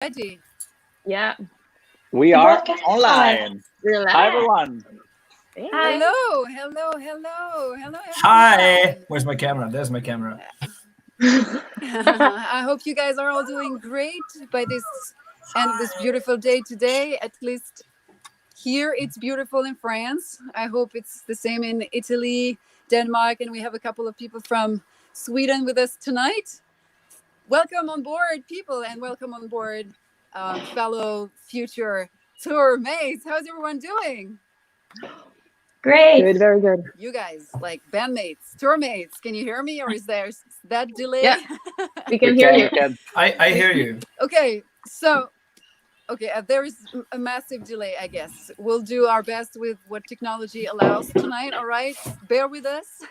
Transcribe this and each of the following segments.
ready? Yeah. We are Broadcast online. Relax. Hi, everyone. Hey. Hello, hello, hello, hello. Hi. everyone. Where's my camera? There's my camera. I hope you guys are all doing great by this end of this beautiful day today. At least here it's beautiful in France. I hope it's the same in Italy, Denmark, and we have a couple of people from Sweden with us tonight. Welcome on board, people, and welcome on board, fellow future tour mates. How's everyone doing? Great. Good, very good. You guys, like bandmates, tour mates, can you hear me, or is there that delay? Yeah. We can hear you. I hear you. Okay, so there is a massive delay, I guess. We'll do our best with what technology allows tonight. All right, bear with us.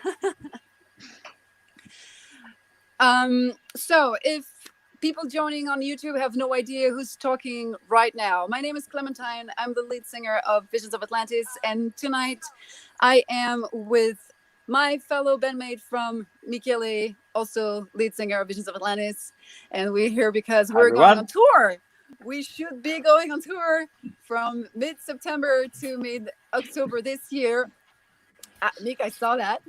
So if people joining on YouTube have no idea who's talking right now, my name is Clementine. I'm the lead singer of Visions of Atlantis, and tonight I am with my fellow bandmate from Michele, also lead singer of Visions of Atlantis, and we're here because we're going on tour. We should be going on tour from mid-September to mid-October this year. Nick, I saw that.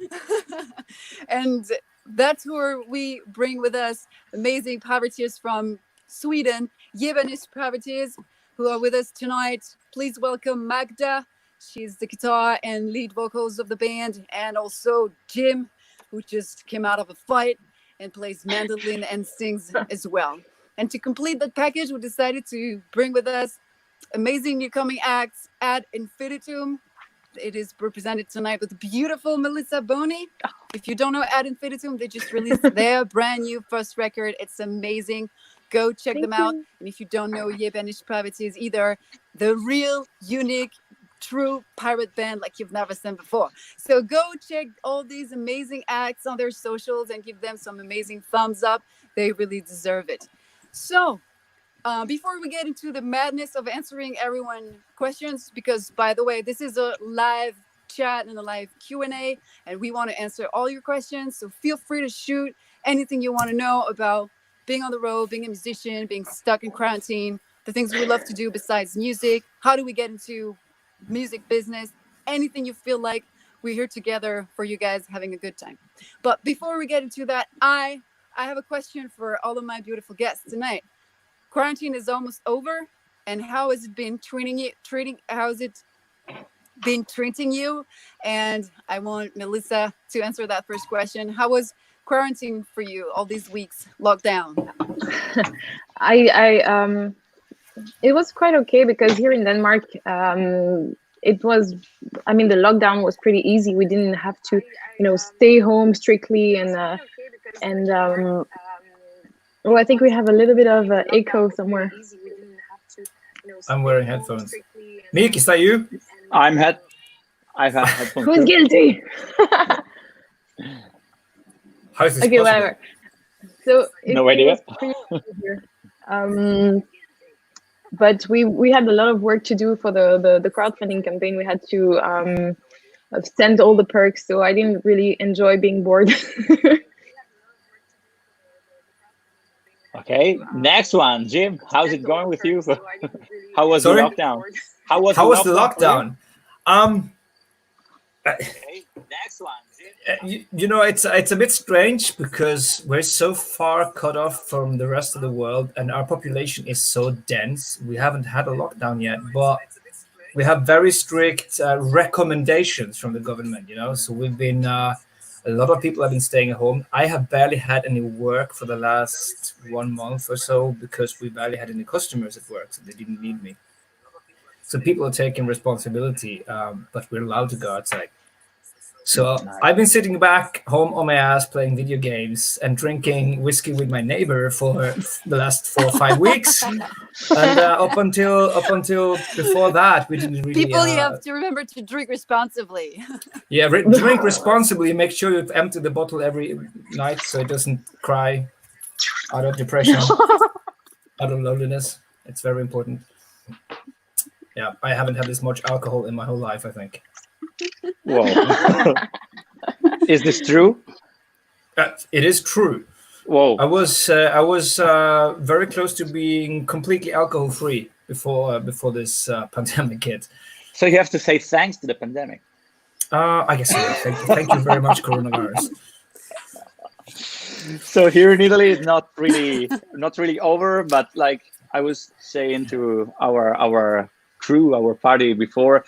And that tour, we bring with us amazing privateers from Sweden, Banished privateers, who are with us tonight. Please welcome Magda. She's the guitar and lead vocals of the band, and also Jim, who just came out of a fight and plays mandolin and sings as well. And to complete that package, we decided to bring with us amazing new coming acts at Infinitum. It is represented tonight with beautiful Melissa Boney. If you don't know Ad Infinitum, they just released their brand new first record. It's amazing. Go check them out. And if you don't know Banished Privateers either, the real, unique, true pirate band like you've never seen before. So go check all these amazing acts on their socials and give them some amazing thumbs up. They really deserve it. So before we get into the madness of answering everyone questions, because by the way, this is a live chat and a live Q&A, and we want to answer all your questions. So feel free to shoot anything you want to know about being on the road, being a musician, being stuck in quarantine, the things we love to do besides music. How do we get into music business? Anything you feel like. We're here together for you guys having a good time. But before we get into that, I have a question for all of my beautiful guests tonight. Quarantine is almost over, and how has it been treating you? And I want Melissa to answer that first question. How was quarantine for you all these weeks locked down? It was quite okay, because here in Denmark, it was, I mean, the lockdown was pretty easy. We didn't have to, stay home strictly, well, I think we have a little bit of echo somewhere. I'm wearing headphones. Nick, is that you? I've had headphones. Who's guilty? How is this Okay, possible? whatever. So No idea. But we had a lot of work to do for the crowdfunding campaign. We had to send all the perks, so I didn't really enjoy being bored. Okay, next one, Jim. How's it going with you? How was Sorry? the lockdown? How was the lockdown? Okay, next one, Jim. It's a bit strange because we're so far cut off from the rest of the world, and our population is so dense. We haven't had a lockdown yet, but we have very strict recommendations from the government. So we've been. A lot of people have been staying at home. I have barely had any work for the last 1 month or so, because we barely had any customers at work, so they didn't need me. So people are taking responsibility, but we're allowed to go outside. So I've been sitting back home on my ass playing video games and drinking whiskey with my neighbor for the last 4 or 5 weeks. And up until before that, we didn't really. People, you have to remember to drink responsibly. Yeah, drink responsibly. Make sure you empty the bottle every night so it doesn't cry out of depression, out of loneliness. It's very important. Yeah, I haven't had this much alcohol in my whole life, I think. Whoa. Is this true? It is true. Whoa. I was very close to being completely alcohol free before this pandemic hit. So you have to say thanks to the pandemic. I guess so. Yeah. Thank you very much, coronavirus. So here in Italy, it's not really over. But like I was saying to our crew, our party before,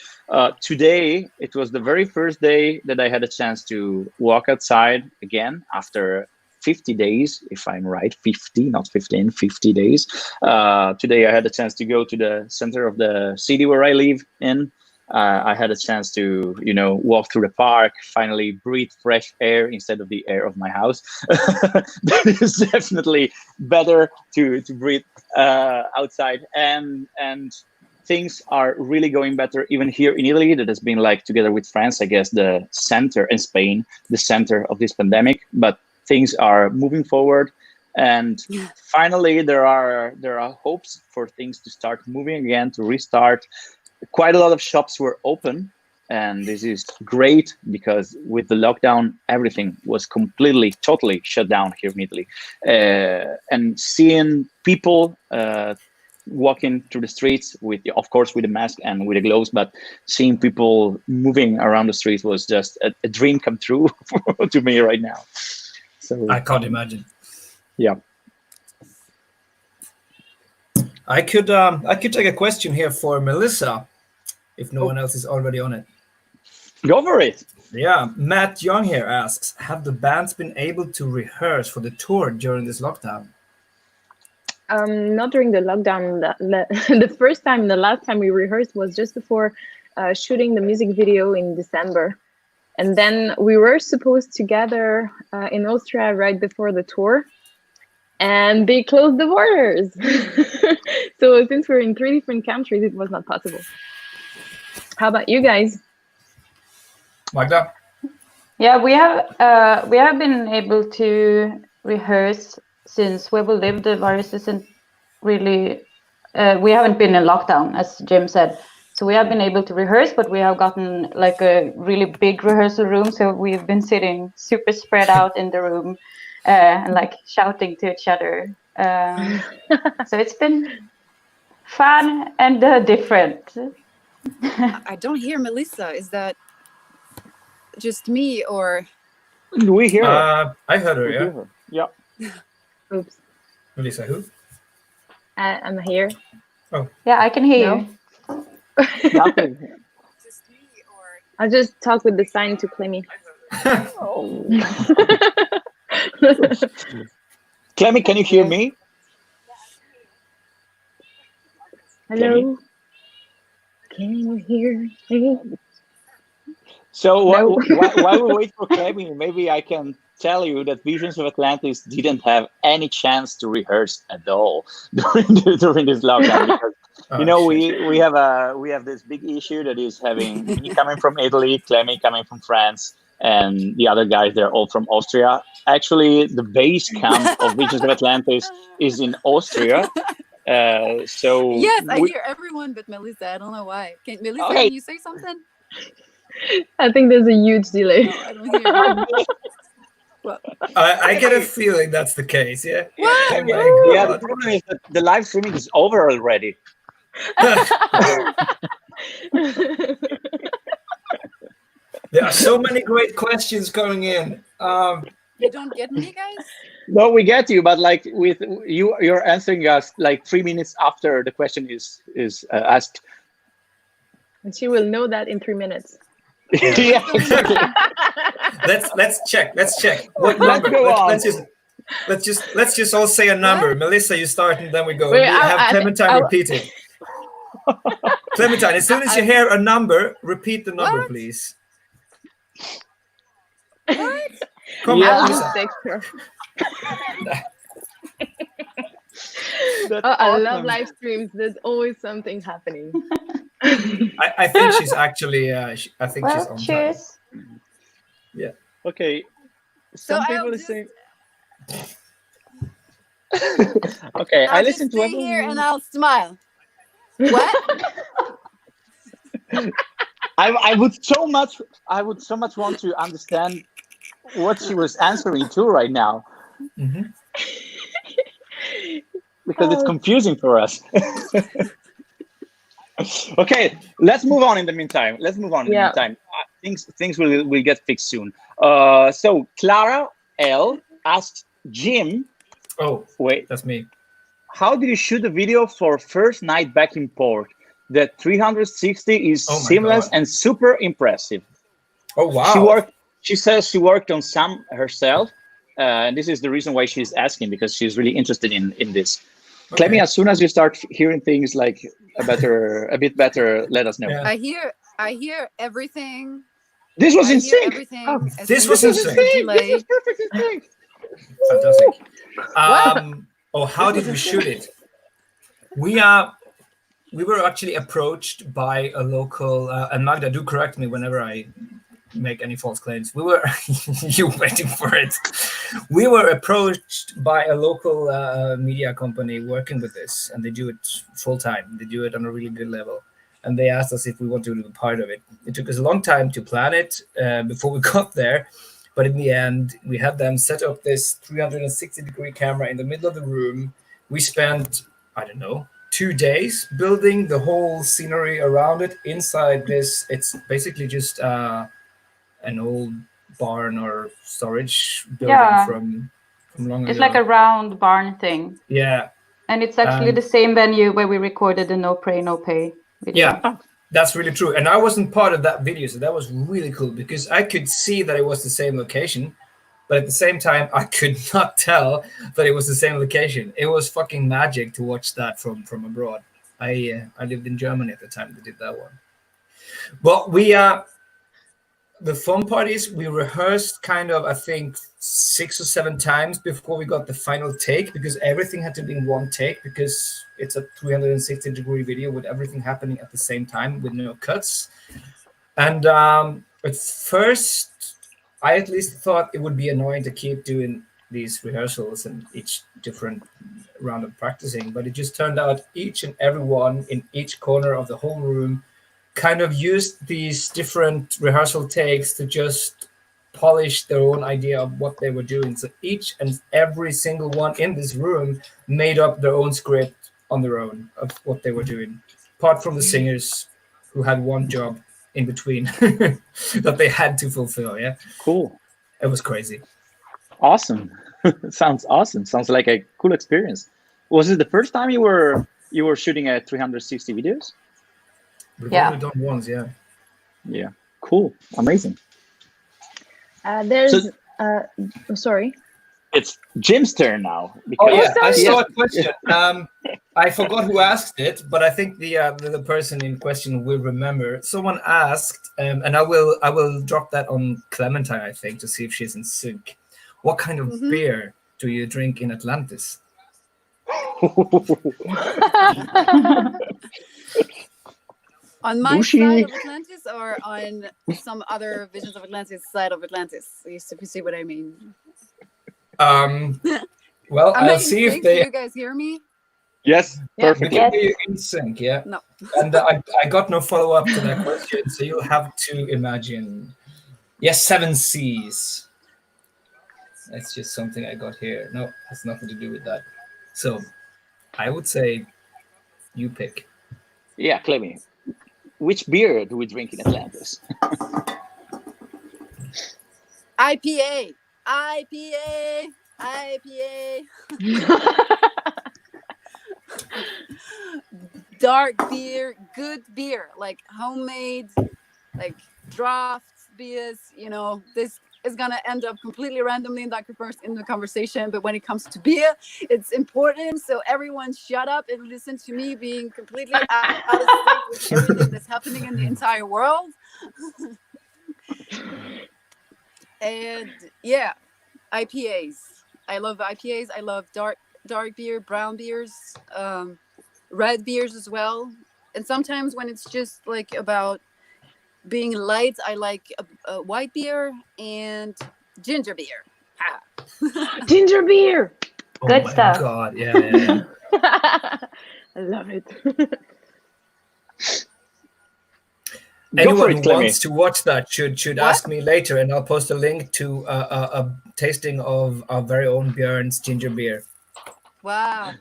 today it was the very first day that I had a chance to walk outside again after 50 days, if I'm right, 50, not 15, 50 days. Today I had a chance to go to the center of the city where I live in. I had a chance to, walk through the park, finally breathe fresh air instead of the air of my house. That is definitely better to breathe outside, and things are really going better even here in Italy. That has been like, together with France, I guess, the center, and Spain, the center of this pandemic. But things are moving forward, and finally there are hopes for things to start moving again, to restart. Quite a lot of shops were open, and this is great because with the lockdown, everything was totally shut down here in Italy. And seeing people walking through the streets of course, with a mask and with the gloves, but seeing people moving around the streets was just a dream come true to me right now. So I can't imagine. Yeah. I could take a question here for Melissa, if no one else is already on it. Go for it. Yeah, Matt Young here asks, have the bands been able to rehearse for the tour during this lockdown? Not during the lockdown. The last time we rehearsed was just before shooting the music video in December. And then we were supposed to gather in Austria right before the tour, and they closed the borders. So since we're in 3 different countries, it was not possible. How about you guys? Magda? Yeah, we have been able to rehearse since where we live. The virus isn't really. We haven't been in lockdown, as Jim said. So we have been able to rehearse, but we have gotten like a really big rehearsal room. So we've been sitting super spread out in the room and like shouting to each other. So it's been fun and different. I don't hear Melissa. Is that just me or? We hear her. I heard her, We yeah. hear her. Yeah. Oops, Melissa, who? I'm here. Yeah, I can hear No? you. Nothing. Just me or? I'll just talk with the sign to Clemmy. Oh. Clemmy, can you hear me? Hello? Can you hear me? So No. while we wait for Clemmy, maybe I can tell you that Visions of Atlantis didn't have any chance to rehearse at all during this lockdown, because we have this big issue that is having me coming from Italy, Clemmy coming from France, and the other guys, they're all from Austria. Actually, the base camp of Visions of Atlantis is in Austria. So Yes, I hear everyone but Melissa. I don't know why. Melissa, Okay. can you say something? I think there's a huge delay. No, I don't hear you. Well, I get a feeling that's the case, yeah? What? Oh my yeah, the God. problem is that the live streaming is over already. There are so many great questions coming in. You don't get me, guys? No, we get you, but like with you're answering us like 3 minutes after the question is asked. And she will know that in 3 minutes. Yeah, exactly. Let's check. What Let's number? go on. Let's just all say a number. Melissa, you start, and then we go. Wait, We'll have Clementine repeat it. Clementine, as soon as you hear a number, repeat the number, What? please. What? Come Yeah. I'll on, just Melissa. text her. That's Oh, I love awesome. live streams. There's always something happening. I think she's actually. I think she's Well, on time. cheers. Okay. So Some I'll people are just- saying. Okay, I I'll listen just to stay here and I'll smile. What? I would so much want to understand what she was answering to right now. Mhm. because it's confusing for us. Okay, let's move on in the meantime. Things will get fixed soon. So Clara L asked Jim, Oh, wait, that's me. how did you shoot the video for first night back in port? The 360 is seamless and super impressive. Oh wow! She says she worked on some herself, and this is the reason why she's asking, because she's really interested in this. Okay. Clemmy, as soon as you start hearing things like a bit better, let us know. Yeah. I hear everything. This was in sync. This was in sync. This was perfect in sync. Fantastic. How did we shoot it? We were actually approached by a local, and Magda, do correct me whenever I make any false claims. We were, you waiting for it. We were approached by a local media company working with this, and they do it full time. They do it on a really good level. And they asked us if we wanted to be part of it. It took us a long time to plan it before we got there. But in the end, we had them set up this 360-degree camera in the middle of the room. We spent, 2 days building the whole scenery around it. Inside this, it's basically just an old barn or storage building from long ago. It's like a round barn thing. Yeah. And it's actually the same venue where we recorded the No Pray, No Pay video. Yeah, that's really true. And I wasn't part of that video, so that was really cool because I could see that it was the same location, but at the same time, I could not tell that it was the same location. It was fucking magic to watch that from abroad. I lived in Germany at the time they did that one. Well, the fun part is we rehearsed kind of, I think, 6 or 7 times before we got the final take, because everything had to be in one take, because it's a 360-degree video with everything happening at the same time with no cuts. And at first, I at least thought it would be annoying to keep doing these rehearsals and each different round of practicing, but it just turned out each and every one in each corner of the whole room kind of used these different rehearsal takes to just polish their own idea of what they were doing. So each and every single one in this room made up their own script on their own of what they were doing, apart from the singers who had one job in between that they had to fulfill. Yeah. Cool. It was crazy. Awesome. Sounds awesome. Sounds like a cool experience. Was it the first time you were shooting at 360 videos? We've only done once, yeah. Yeah, cool, amazing. Sorry. It's Jim's turn now. I saw a question. I forgot who asked it, but I think the person in question will remember. Someone asked, and I will drop that on Clementine, I think, to see if she's in sync. What kind of beer do you drink in Atlantis? On my side of Atlantis, or on some other Visions of Atlantis side of Atlantis? You see what I mean? Well, I'll see if they. Do you guys hear me? Yes, perfect. We can hear you in sync, yeah. No. And I got no follow up to that question, so you'll have to imagine. Yes, 7 C's. That's just something I got here. No, has nothing to do with that. So, I would say, you pick. Yeah, Clemmy. Which beer do we drink in Atlantis? IPA. Dark beer, good beer, like homemade, like draft beers. This is gonna end up completely randomly in the conversation, but when it comes to beer, it's important. So everyone shut up and listen to me being completely out of sync with everything that's happening in the entire world. And yeah, IPAs. I love IPAs. I love dark beer, brown beers, red beers as well. And sometimes when it's just like about being light, I like a white beer and ginger beer. Ginger beer. Good stuff. God, yeah. I love it. anyone who Clemmy. wants to watch that should ask me later, and I'll post a link to a tasting of our very own Björn's ginger beer. Wow.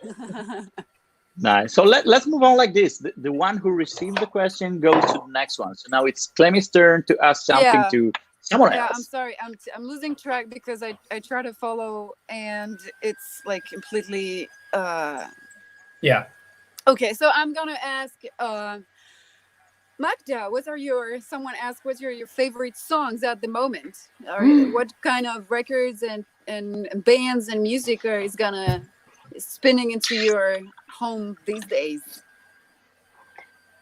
Nice. So let's move on like this. The one who received the question goes to the next one. So now it's Clemmy's turn to ask something to someone else. I'm sorry. I'm losing track because I try to follow and it's like completely. Yeah. Okay, so I'm gonna ask Magda, someone asked what are your favorite songs at the moment? Or what kind of records and bands and music is gonna spinning into your home these days?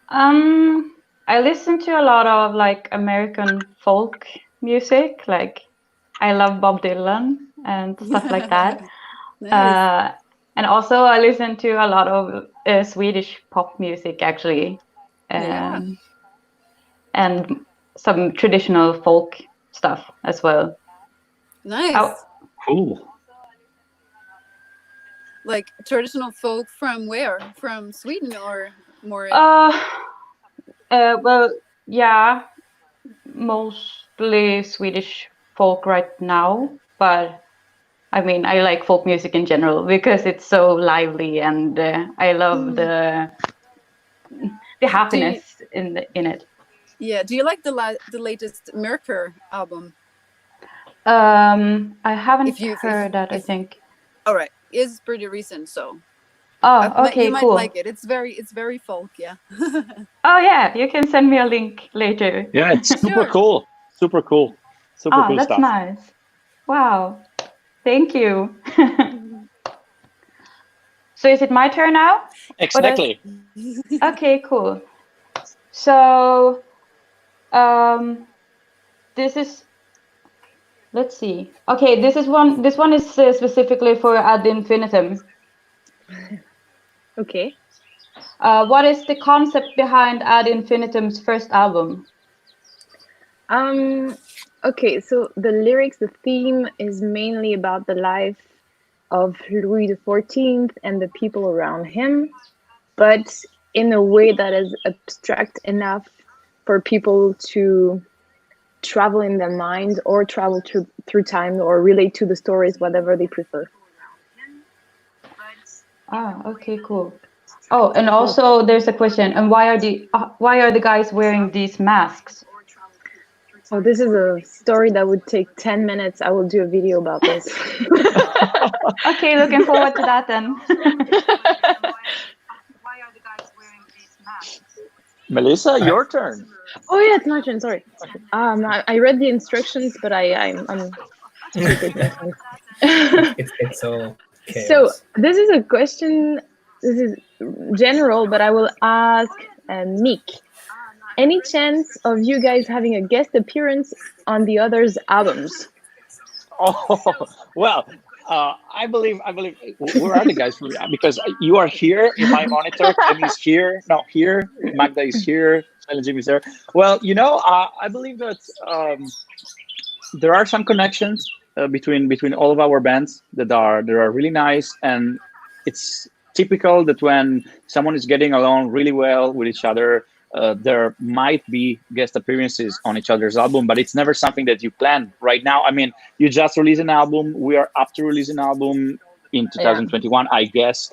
I listen to a lot of like American folk music. Like I love Bob Dylan and stuff like that. Nice. And also I listen to a lot of Swedish pop music actually. And some traditional folk stuff as well. Nice. Cool. Like traditional folk from where? From Sweden or more? Well, yeah, mostly Swedish folk right now, but I mean, I like folk music in general because it's so lively, and I love the happiness in it. Yeah. Do you like the latest Merkur album? I haven't heard that. I think. All right, it's pretty recent, so. Oh, okay, you might cool. like it. It's very folk, yeah. Oh yeah, you can send me a link later. Yeah, it's super cool. Super cool. Super cool that's stuff. Nice. Wow. Thank you. So is it my turn now? Exactly. Okay, cool. So this is, let's see. Okay, this one is specifically for Ad Infinitum. Okay. What is the concept behind Ad Infinitum's first album? Okay, so the lyrics, the theme is mainly about the life of Louis XIV and the people around him, but in a way that is abstract enough for people to travel in their mind or travel through time or relate to the stories, whatever they prefer. Okay, cool. Oh, and also there's a question, and why are the guys wearing these masks? Oh, this is a story that would take 10 minutes. I will do a video about this. Okay, looking forward to that then. Why are the guys wearing these masks? Melissa, your turn. Oh yeah, it's my turn. Sorry. I read the instructions, but I'm stupid. It's all chaos. So this is a question. This is general, but I will ask Nick. Any chance of you guys having a guest appearance on the others' albums? Oh well, I believe. Where are the guys? Because you are here in my monitor. Clem is here. No, here. Magda is here. Silent Jim is there. Well, I believe that there are some connections between all of our bands that are really nice, and it's typical that when someone is getting along really well with each other, there might be guest appearances on each other's album, but it's never something that you plan right now. I mean, you just released an album. We are up to release an album in 2021, I guess.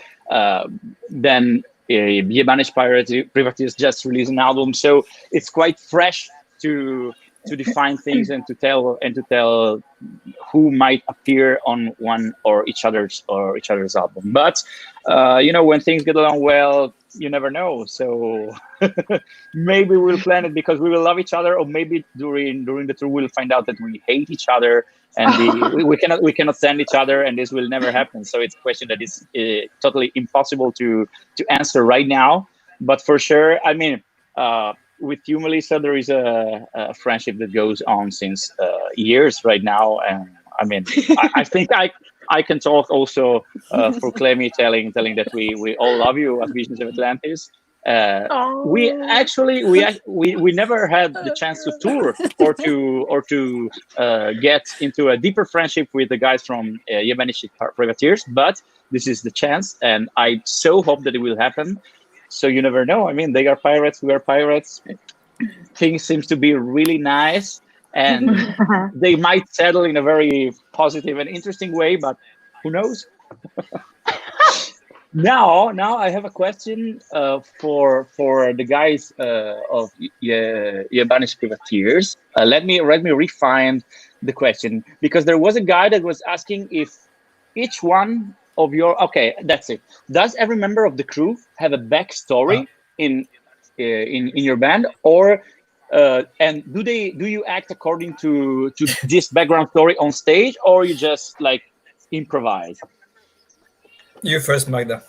Then Banished Privateers just released an album, so it's quite fresh to define things and to tell who might appear on one or each other's album. But when things get along well, you never know. So maybe we'll plan it because we will love each other, or maybe during the tour we'll find out that we hate each other and we cannot stand each other, and this will never happen. So it's a question that is totally impossible to answer right now. But for sure, I mean, with you, Melissa, there is a friendship that goes on since years right now, and I mean, I think I can talk also for Clemmy, telling that we all love you at Visions of Atlantis. We actually we never had the chance to tour or to get into a deeper friendship with the guys from Banished Privateers, but this is the chance, and I so hope that it will happen. So you never know. I mean, they are pirates, we are pirates. things seems to be really nice, and they might settle in a very positive and interesting way, but who knows? Now I have a question for the guys of Banished Privateers. Let me refine the question, because there was a guy that was asking if each one of your, okay, that's it. Does every member of the crew have a backstory in your band, or and do you act according to this background story on stage, or you just like improvise? You first, Magda.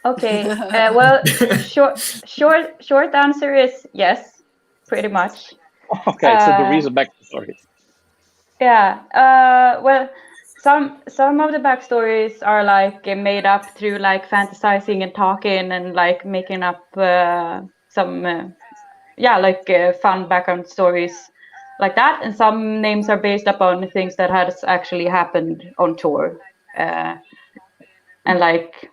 Okay. Well, short answer is yes, pretty much. Okay, so there is a backstory. Yeah. Well, some of the backstories are like made up through like fantasizing and talking and like making up some fun background stories like that, and some names are based upon things that has actually happened on tour, and like.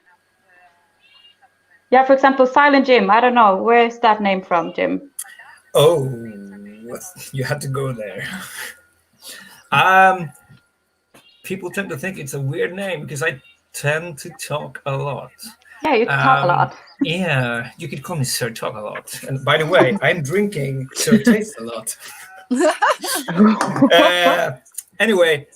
Yeah, for example, Silent Jim. I don't know, where is that name from, Jim? Oh, you had to go there. People tend to think it's a weird name because I tend to talk a lot. Yeah, you talk a lot. Yeah, you could call me Sir Talk a lot. And by the way, I'm drinking Sir Taste a lot. Anyway,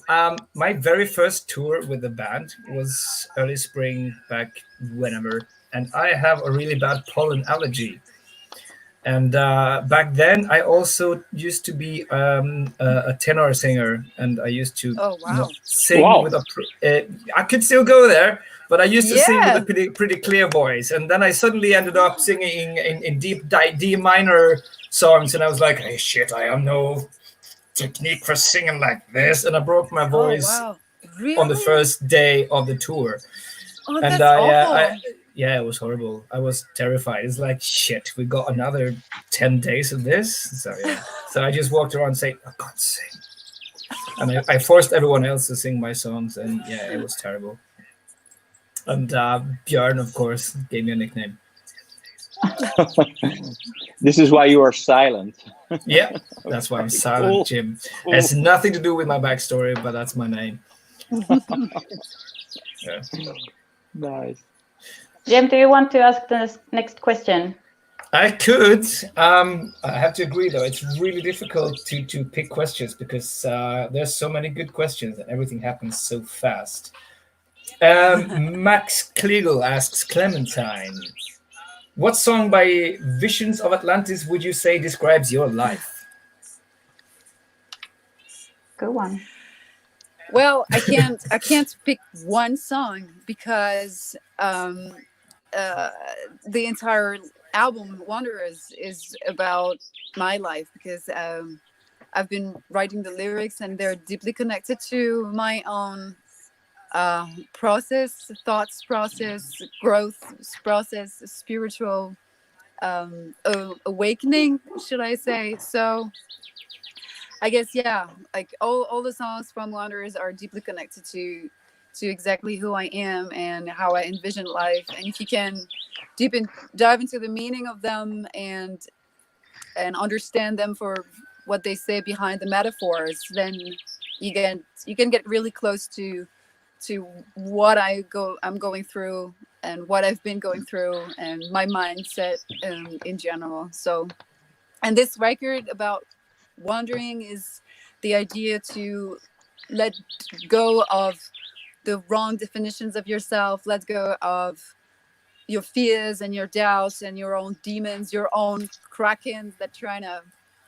my very first tour with the band was early spring back whenever, and I have a really bad pollen allergy. And back then, I also used to be a tenor singer, and I used to sing Wow. with I could still go there, but I used to sing with Yeah. a pretty clear voice. And then I suddenly ended up singing in deep D minor songs, and I was like, "Hey, shit! I have no technique for singing like this," and I broke my voice Really? on the first day of the tour. Oh, And that's awful. yeah, it was horrible. I was terrified. It's like, shit, we got another 10 days of this. So yeah. So I just walked around saying, I can't sing. And I forced everyone else to sing my songs, and yeah, it was terrible. And Björn, of course, gave me a nickname. This is why you are silent. Yeah, that's why I'm Silent Cool. Jim. It has nothing to do with my backstory, but that's my name. Yeah. Nice. Jim, do you want to ask the next question? I could. I have to agree, though. It's really difficult to pick questions because there's so many good questions and everything happens so fast. Max Klegel asks Clementine, what song by Visions of Atlantis would you say describes your life? Go on. Well, I can't pick one song because the entire album Wanderers is about my life, because I've been writing the lyrics and they're deeply connected to my own process, thoughts process, growth process, spiritual awakening, should I say. So I guess, yeah, like all the songs from Wanderers are deeply connected to exactly who I am and how I envision life. And if you can dive into the meaning of them and understand them for what they say behind the metaphors, then you can get really close to what I'm going through and what I've been going through and my mindset in general. So, and this record about wandering is the idea to let go of the wrong definitions of yourself, let go of your fears and your doubts and your own demons, your own krakens that trying to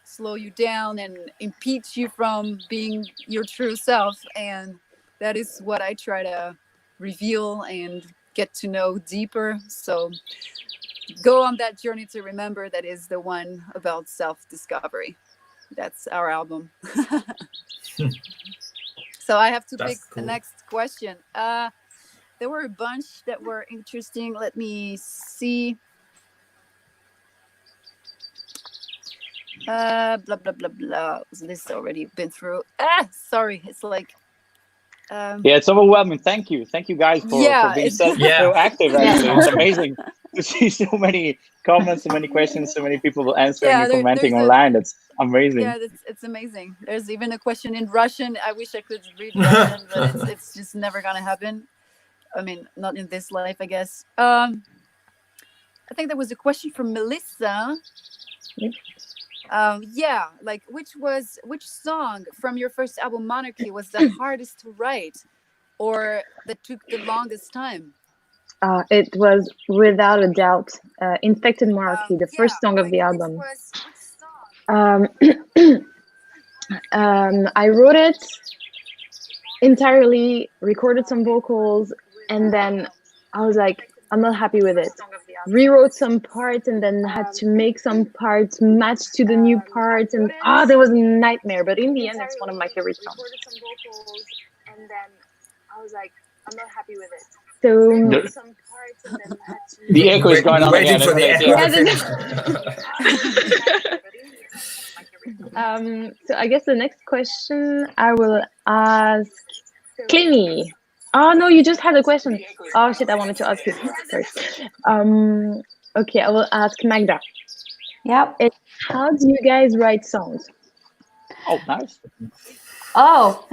slow you down and impede you from being your true self. And that is what I try to reveal and get to know deeper. So go on that journey to remember, that is the one about self-discovery. That's our album. So I have to pick the next question. There were a bunch that were interesting. Let me see. Blah blah blah blah. Was this already been through? Sorry. It's like. Yeah, it's overwhelming. Thank you guys for being so active. Actually, it's amazing. to see so many comments, so many questions, so many people answering Yeah, and commenting there's online. That's amazing. yeah, it's amazing. There's even a question in Russian. I wish I could read Russian, but it's just never gonna happen. I mean, not in this life, I guess. I think there was a question from Melissa. Yeah, like which song from your first album Monarchy was the hardest to write, or that took the longest time? It was without a doubt Infected Monarchy, the first song of the album. I wrote it entirely, recorded some vocals, and then I was like, I'm not happy with it. Rewrote some parts and then had to make some parts match to the new parts, and there was a nightmare. But in the end, it's one of my favorite songs. And then I was like, I'm not happy with it. So the echo is going on waiting again. for the echo to finish. So I guess the next question I will ask Clingy. Oh no, you just had a question. Oh shit, I wanted to ask you. Sorry. Okay, I will ask Magda. Yep. How do you guys write songs? Oh, nice. Oh,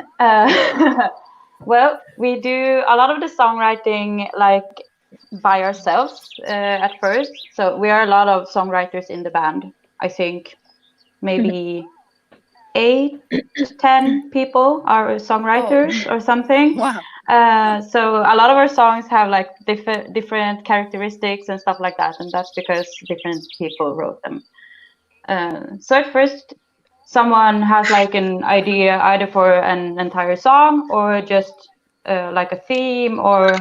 well, we do a lot of the songwriting like by ourselves at first. So we are a lot of songwriters in the band. I think maybe 8 to 10 people are songwriters or something. Wow. So a lot of our songs have like different characteristics and stuff like that, and that's because different people wrote them. So at first, someone has like an idea either for an entire song or just like a theme or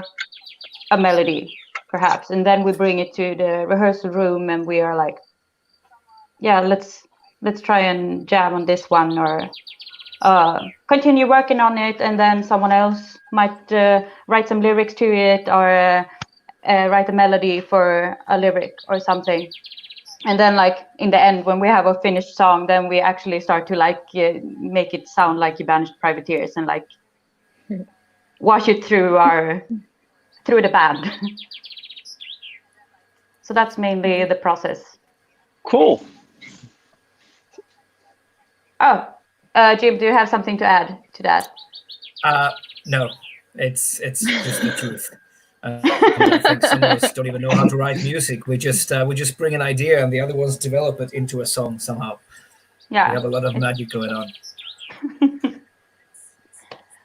a melody, perhaps, and then we bring it to the rehearsal room and we are like, yeah, let's try and jam on this one, or continue working on it, and then someone else might write some lyrics to it, or write a melody for a lyric or something. And then like in the end, when we have a finished song, then we actually start to like make it sound like you Banished Privateers and like wash it through the band. So that's mainly the process. Cool. Oh, Jim, do you have something to add to that? No, it's just the truth. I think some of us don't even know how to write music. We just bring an idea, and the other ones develop it into a song somehow. Yeah. We have a lot of magic going on.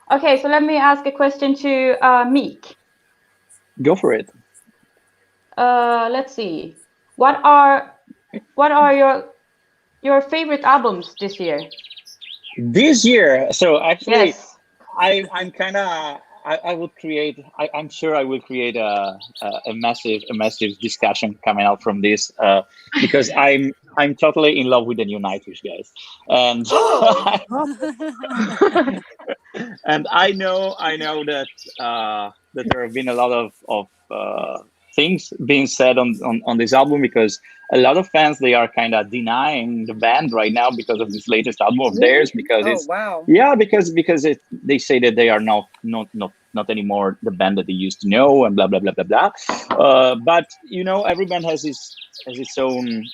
Okay, so let me ask a question to Meek. Go for it. Let's see. What are your favorite albums this year? This year, so actually, Yes. I'm kind of. I will create. I'm sure I will create a massive discussion coming out from this because I'm totally in love with the new Nightwish guys, and and I know that that there have been a lot of things being said on this album, because a lot of fans, they are kind of denying the band right now because of this latest album of theirs, because it's wow. yeah, because they say that they are not anymore the band that they used to know, and blah blah blah blah blah. But you know, every band has its own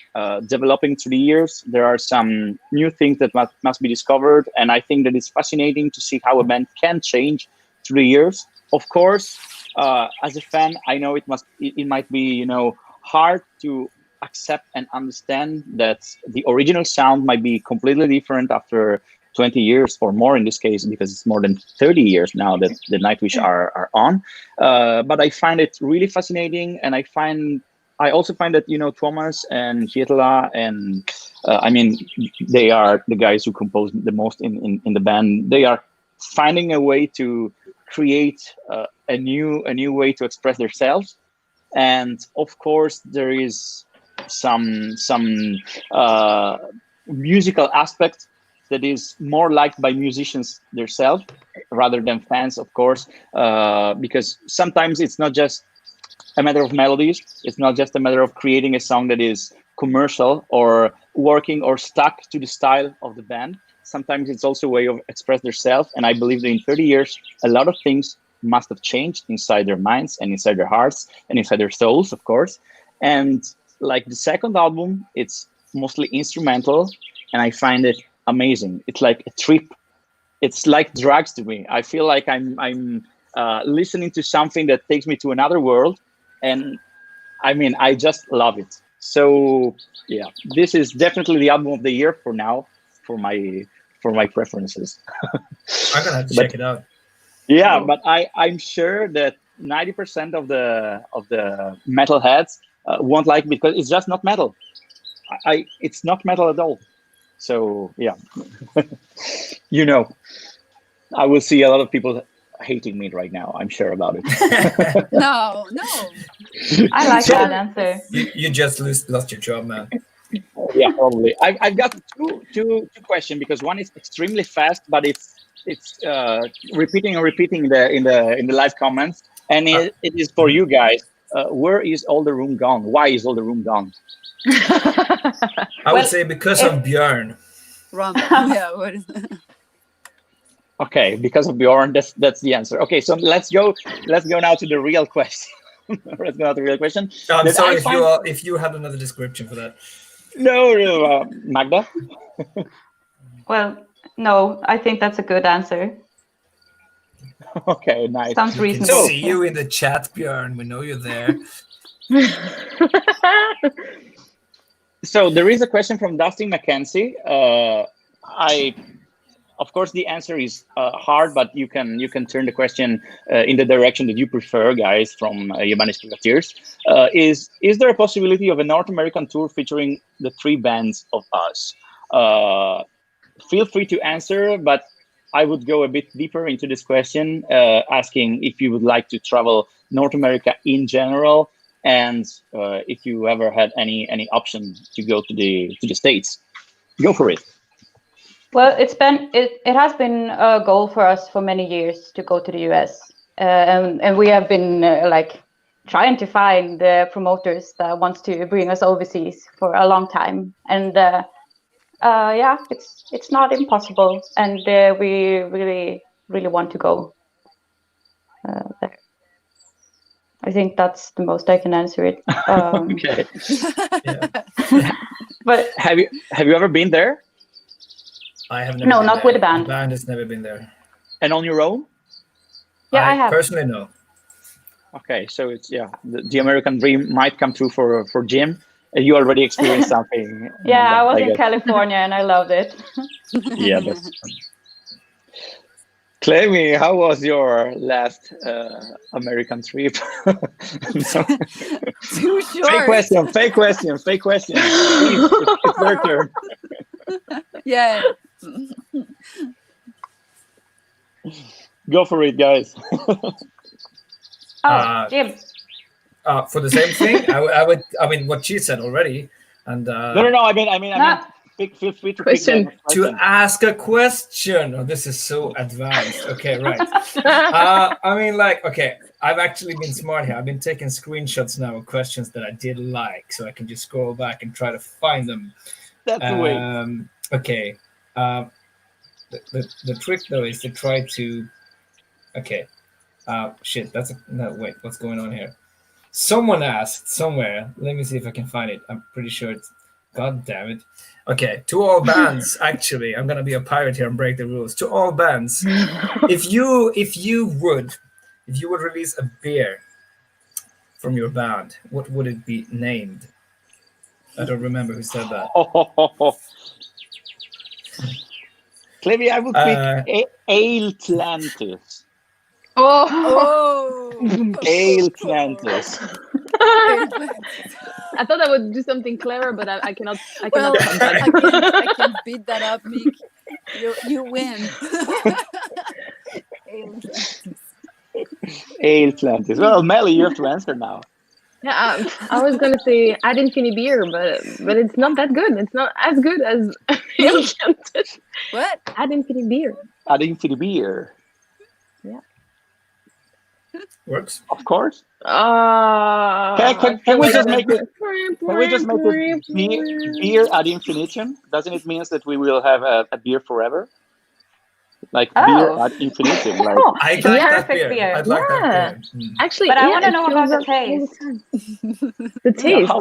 developing through the years. There are some new things that must be discovered, and I think that it's fascinating to see how a band can change through the years. Of course, as a fan, I know it might be, you know, hard to accept and understand that the original sound might be completely different after 20 years or more in this case, because it's more than 30 years now that the Nightwish are on. But I find it really fascinating, and I also find that, you know, Thomas and Hietala and I mean, they are the guys who compose the most in the band. They are finding a way to create a new way to express themselves, and of course there is some musical aspect that is more liked by musicians themselves rather than fans, of course, because sometimes it's not just a matter of melodies. It's not just a matter of creating a song that is commercial or working or stuck to the style of the band. Sometimes it's also a way of express themselves. And I believe that in 30 years, a lot of things must have changed inside their minds and inside their hearts and inside their souls, of course. And like the second album, it's mostly instrumental, and I find it amazing. It's like a trip. It's like drugs to me. I feel like I'm listening to something that takes me to another world, and I mean, I just love it. So yeah, this is definitely the album of the year for now, for my preferences. I'm gonna have to check it out. Yeah, but I'm sure that 90% of the metalheads won't like it because it's just not metal. It's not metal at all. So yeah, you know, I will see a lot of people hating me right now. I'm sure about it. No. I like So- that answer. You just lost your job, man. Yeah, probably. I've got two questions because one is extremely fast, but it's repeating and repeating in the live comments, and it is for you guys. Where is all the room gone? Why is all the room gone? I would say because of Björn. Rumble. Yeah. What is Okay, because of Bjorn. That's the answer. Okay, so let's go now to the real question. Let's go to the real question. I'm That sorry I if you had another description for that. No, Magda. Well, no, I think that's a good answer. Okay, nice. Sounds We can reasonable. see you in the chat, Björn. We know you're there. So there is a question from Dustin McKenzie. Of course, the answer is hard, but you can turn the question in the direction that you prefer, guys, from Banished Privateers. Is there a possibility of a North American tour featuring the three bands of us? Feel free to answer, but I would go a bit deeper into this question, asking if you would like to travel North America in general, and if you ever had any option to go to the States. Go for it. Well, it has been a goal for us for many years to go to the US, and we have been like trying to find promoters that wants to bring us overseas for a long time, and yeah, it's not impossible, and we really want to go there. I think that's the most I can answer it. Okay. Yeah. But Have you ever been there I have never No, been not there. with a band. The band has never been there. and on your own? yeah, I have. Personally, no. Okay, so it's the American dream might come true for Jim. You already experienced something. Yeah, I was in guess. California and I loved it. Yeah, that's Clemmy, how was your last American trip? No. too Fake short? question. Please, it's their turn. Yeah. Go for it, guys. Oh, Jim. For the same thing, I would. I mean, what she said already, and No. I mean, feel free to Question. pick the to question. ask a question. Oh, this is so advanced. Okay, right. I mean, like, okay, I've actually been smart here. I've been taking screenshots now of questions that I did like, so I can just scroll back and try to find them. That's the way. Okay. The trick though is to try to. Okay. Shit. No. Wait. What's going on here? Someone asked somewhere. Let me see if I can find it. I'm pretty sure it's. God damn it. Okay. To all bands, actually, I'm gonna be a pirate here and break the rules. To all bands, if you would release a beer from your band, what would it be named? I don't remember who said that. Clemmy, I would pick Atlantis. Oh, Atlantis. I thought I would do something clever, but I cannot. I Well, cannot. I can beat that up, Mick. You win. Atlantis. Well, Melly, you have to answer now. Yeah, I was gonna say Ad Infini beer, but it's not that good. It's not as good as Atlantis. What? Ad Infini beer. Ad Infini beer. Works. Of course. Can Can we just make it? Can we just make it beer ad infinitum? Doesn't it mean that we will have a beer forever? like Oh. beer at infinitum. Like, Oh, I like yeah. that Perfect beer. beer. I'd like that Yeah. beer. Mm. Actually, But I yeah, want to it know fills about the up all the taste. time. The yeah, taste.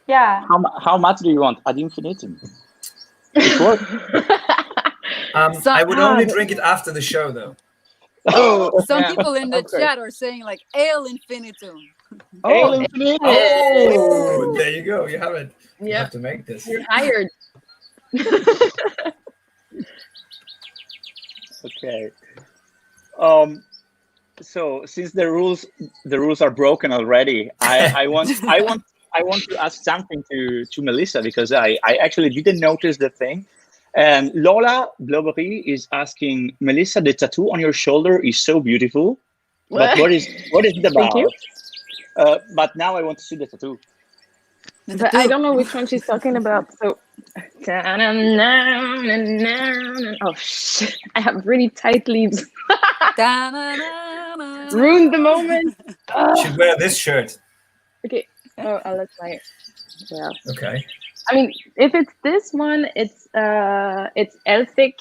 Yeah. how much do you want ad infinitum? It works. I would only but- drink it after the show, though. Oh, Some yeah. people in the Of course. chat are saying like ale infinitum. Ale Oh, infinitum. Oh, there you go. You have it. You yeah. have to make this. You're hired. Okay. So since the rules are broken already, I want to ask something to Melissa, because I actually didn't notice the thing. And Lola Blobbery is asking, Melissa, the tattoo on your shoulder is so beautiful, but what is it about? Thank you. But now I want to see the tattoo. But I don't know which one she's talking about. So, oh shit! I have really tight leaves. Ruined the moment. You should wear this shirt. Okay. Oh, I'll let my. Yeah. Okay. I mean, if it's this one, it's Elfic,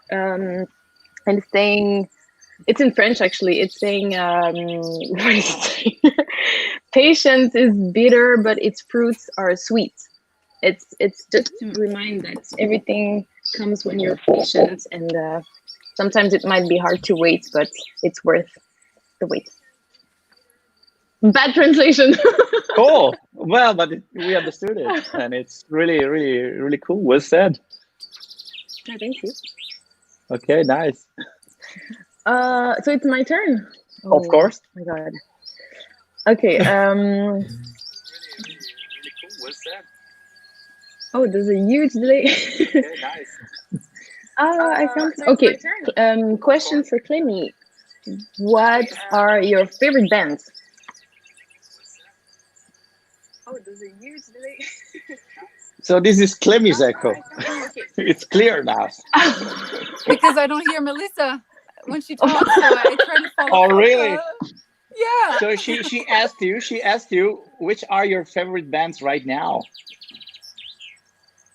and it's saying, it's in French actually. It's saying, what is it saying? Patience is bitter, but its fruits are sweet. It's just to remind that everything comes when you're patient, and sometimes it might be hard to wait, but it's worth the wait. Bad translation. Cool. Well, but we understood it, and it's really, really, really cool. Well said. Yeah, thank you. Okay, nice. So it's my turn. Of course. Oh my god. Okay. Really cool. Well said. Oh, there's a huge delay. Okay, nice. I found. Okay. Question for Clemmy. What are your favorite bands? Oh, there's a huge delay. So this is Clemmy's echo. It's clear now. Because I don't hear Melissa when she talks, so I try to follow. Oh, really? Yeah. So she asked you which are your favorite bands right now?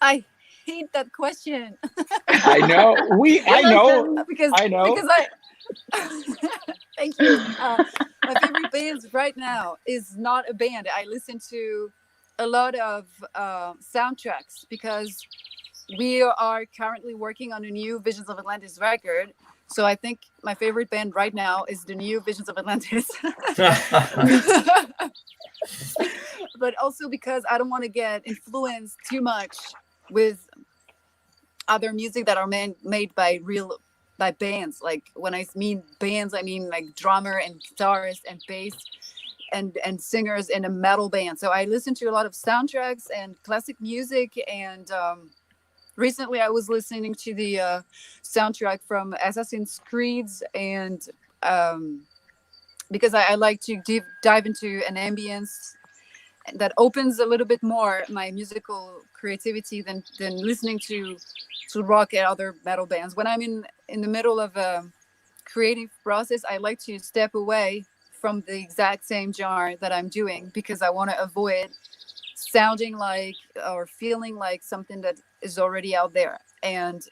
I hate that question. I know. I know. because I know. because I thank you. My favorite bands right now is not a band. I listen to a lot of soundtracks because we are currently working on a new Visions of Atlantis record. So I think my favorite band right now is the new Visions of Atlantis. But also because I don't want to get influenced too much with other music that are made by bands. Like when I mean bands, I mean like drummer and guitarist and bass and singers in a metal band. So I listen to a lot of soundtracks and classic music, and recently I was listening to the soundtrack from Assassin's Creed, and because I like to dive into an ambience that opens a little bit more my musical creativity than listening to rock and other metal bands. When I'm in the middle of a creative process, I like to step away from the exact same genre that I'm doing, because I want to avoid sounding like or feeling like something that is already out there. And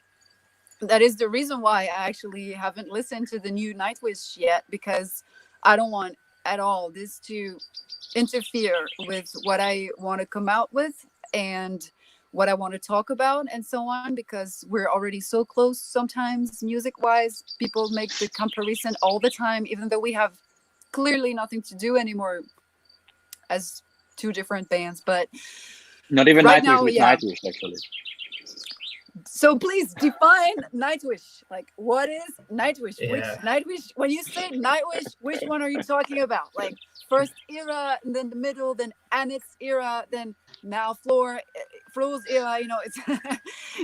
that is the reason why I actually haven't listened to the new Nightwish yet, because I don't want at all this to interfere with what I want to come out with and what I want to talk about and so on, because we're already so close sometimes music wise. People make the comparison all the time, even though we have clearly nothing to do anymore as two different bands. But Not even right Nightwish now, with yeah. Nightwish, actually. So please define Nightwish. Like, what is Nightwish? Yeah. Which Nightwish? When you say Nightwish, which one are you talking about? Like first era, and then the middle, then Annette's era, then now Flo's era. You know, it's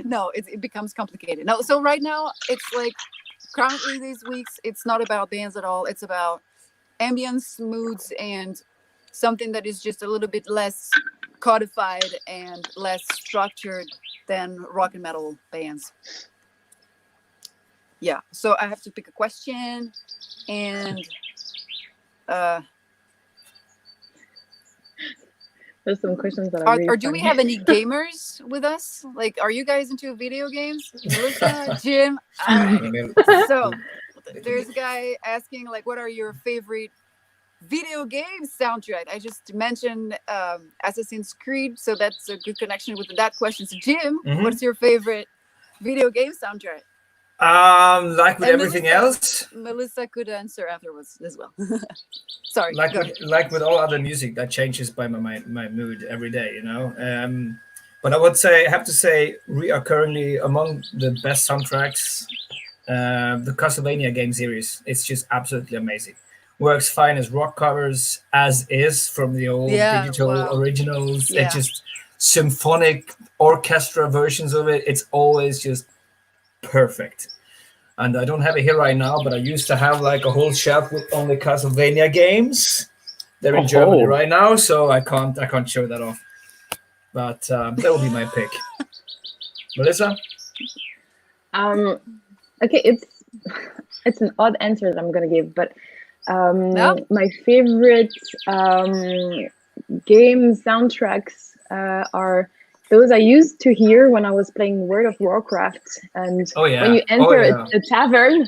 no, it becomes complicated. No, so right now it's like currently these weeks, it's not about bands at all. It's about ambience, moods, and something that is just a little bit less codified and less structured than rock and metal bands. Yeah, so I have to pick a question, and There's some questions that are really Or do we funny. have any gamers with us? Like, are you guys into video games? Melissa, Jim? All right. So there's a guy asking, like, what are your favorite video game soundtrack? I just mentioned Assassin's Creed, so that's a good connection with that question. So Jim, what's your favorite video game soundtrack? Like with And everything else, Melissa could answer afterwards as well. Sorry. like with all other music, that changes by my mood every day, you know. But I have to say, we are currently among the best soundtracks. The Castlevania game series, it's just absolutely amazing. Works fine as rock covers, as is from the old digital originals. Yeah. It's just symphonic orchestra versions of it. It's always just perfect. And I don't have it here right now, but I used to have like a whole shelf with only Castlevania games. They're in Germany right now, so I can't show that off. But that will be my pick. Melissa? Okay, it's an odd answer that I'm gonna give, but my favorite game soundtracks are those I used to hear when I was playing World of Warcraft. And when you enter a tavern,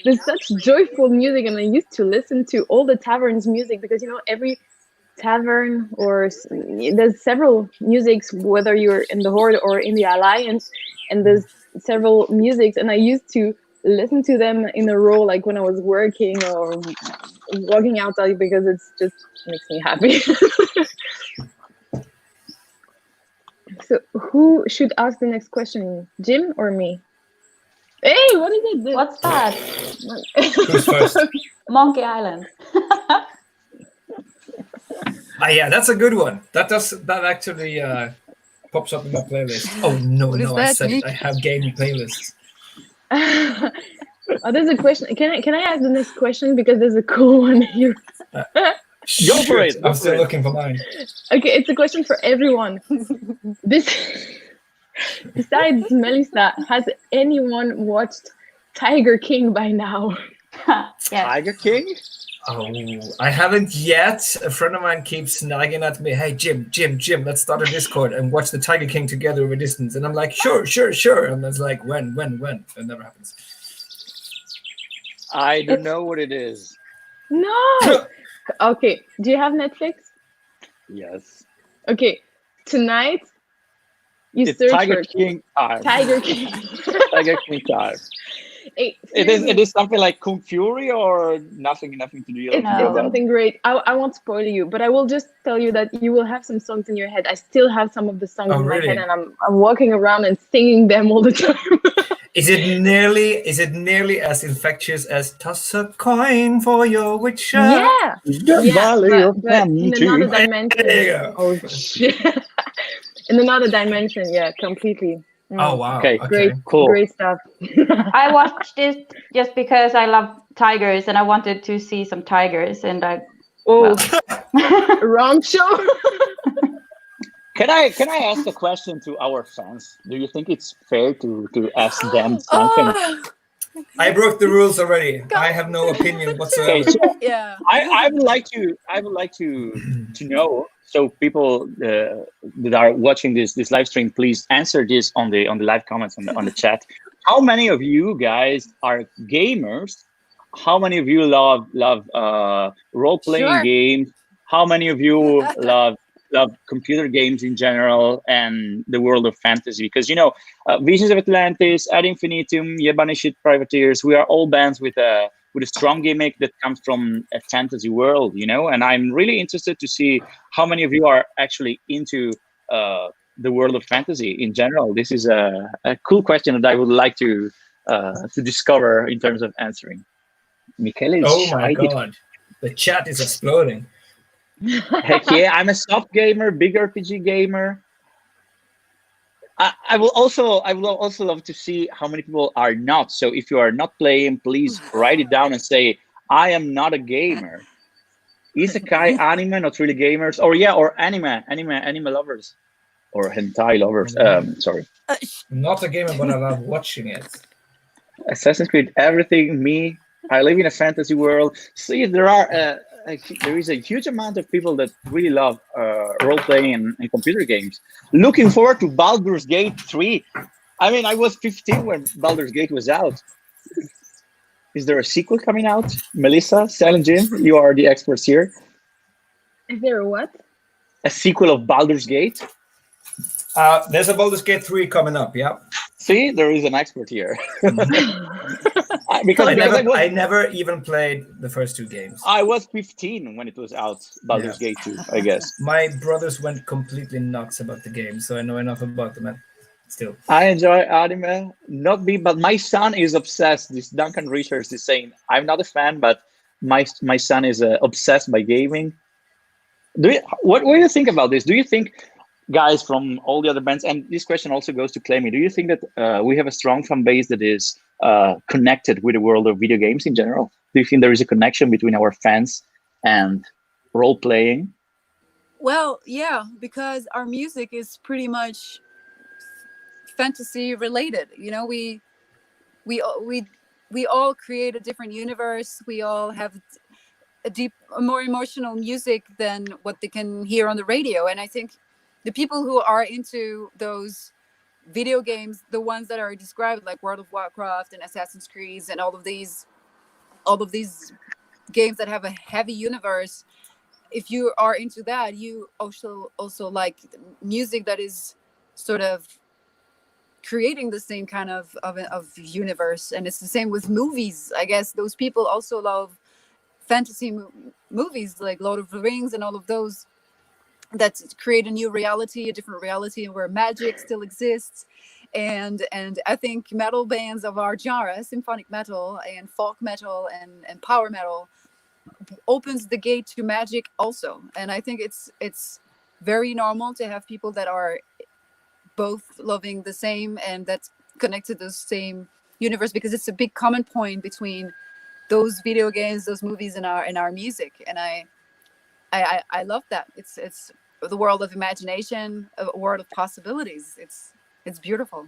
there's such joyful music, and I used to listen to all the tavern's music because, you know, every tavern there's several musics, whether you're in the Horde or in the Alliance, and there's several musics, and I used to listen to them in a row, like when I was working or walking outside, because it's just makes me happy. So who should ask the next question, Jim or me? Hey, what is it? What's that? Who's first? Monkey Island. Yeah, that's a good one. That actually pops up in my playlist. Oh no, I said it. I have gaming playlists. Oh, there's a question. Can I ask the next question, because there's a cool one here? Go for it. I'm still looking for mine. Okay, it's a question for everyone. Besides Melissa, has anyone watched Tiger King by now? Yes. Tiger King? Oh, I haven't yet. A friend of mine keeps nagging at me, hey, Jim, let's start a Discord and watch the Tiger King together over distance. And I'm like, sure. And it's like, when? It never happens. I don't know what it is. No! Okay, do you have Netflix? Yes. Okay, tonight you It's search Tiger for King time. Tiger King. Tiger King time. Hey, It is something like Kung Fury or nothing to do. It's something great. I won't spoil you, but I will just tell you that you will have some songs in your head. I still have some of the songs in my head, and I'm walking around and singing them all the time. Is it nearly as infectious as toss a coin for your witcher? Yeah. But in another There dimension. you go. Oh shit. In another dimension, yeah, completely. Oh wow. Okay. Great, Cool. Great stuff. I watched this just because I love tigers and I wanted to see some tigers, and Wrong show. Can I ask a question to our fans? Do you think it's fair to ask them something? I broke the rules already. I have no opinion whatsoever. Okay, so Yeah. I would like to know. So people that are watching this live stream, please answer this on the live comments on the chat. How many of you guys are gamers? How many of you love role playing games? How many of you love computer games in general and the world of fantasy? Because Visions of Atlantis, Ad Infinitum, Banished, Privateers, we are all bands with a strong gimmick that comes from a fantasy world, and I'm really interested to see how many of you are actually into the world of fantasy in general. This is a cool question that I would like to discover in terms of answering. Michele is oh my god, the chat is exploding. Heck yeah, I'm a soft gamer, big RPG gamer. I will also love to see how many people are not. So if you are not playing, please write it down and say, I am not a gamer. Isekai, anime, not really gamers, or anime lovers, or hentai lovers. Sorry. Not a gamer, but I love watching it. Assassin's Creed, everything. Me, I live in a fantasy world. See, there are there is a huge amount of people that really love role playing and computer games. Looking forward to Baldur's Gate 3. I mean, I was 15 when Baldur's Gate was out. Is there a sequel coming out? Melissa, Silent Jim, you are the experts here. Is there a what? A sequel of Baldur's Gate? There's a Baldur's Gate 3 coming up, yeah. See, there is an expert here. because I never even played the first 2 games. I was 15 when it was out, Baldur's Gate 2, I guess. My brothers went completely nuts about the game, so I know enough about them. Still, I enjoy anime, not me, but my son is obsessed. This Duncan Richards is saying, I'm not a fan, but my son is obsessed by gaming. What do you think about this? Do you think, guys from all the other bands, and this question also goes to Clemmy, do you think that we have a strong fan base that is connected with the world of video games in general? Do you think there is a connection between our fans and role playing? Well, yeah, because our music is pretty much fantasy related. You know, we all create a different universe. We all have a more emotional music than what they can hear on the radio. And I think the people who are into those video games, the ones that are described like World of Warcraft and Assassin's Creed and all of these games that have a heavy universe, if you are into that, you also like music that is sort of creating the same kind of universe. And it's the same with movies. I guess those people also love fantasy movies like Lord of the Rings and all of those that create a new reality, a different reality where magic still exists. And I think metal bands of our genre, symphonic metal and folk metal and power metal, opens the gate to magic also. And I think it's very normal to have people that are both loving the same and that's connected to the same universe, because it's a big common point between those video games, those movies, and our music. And I love that. It's the world of imagination, a world of possibilities. It's beautiful.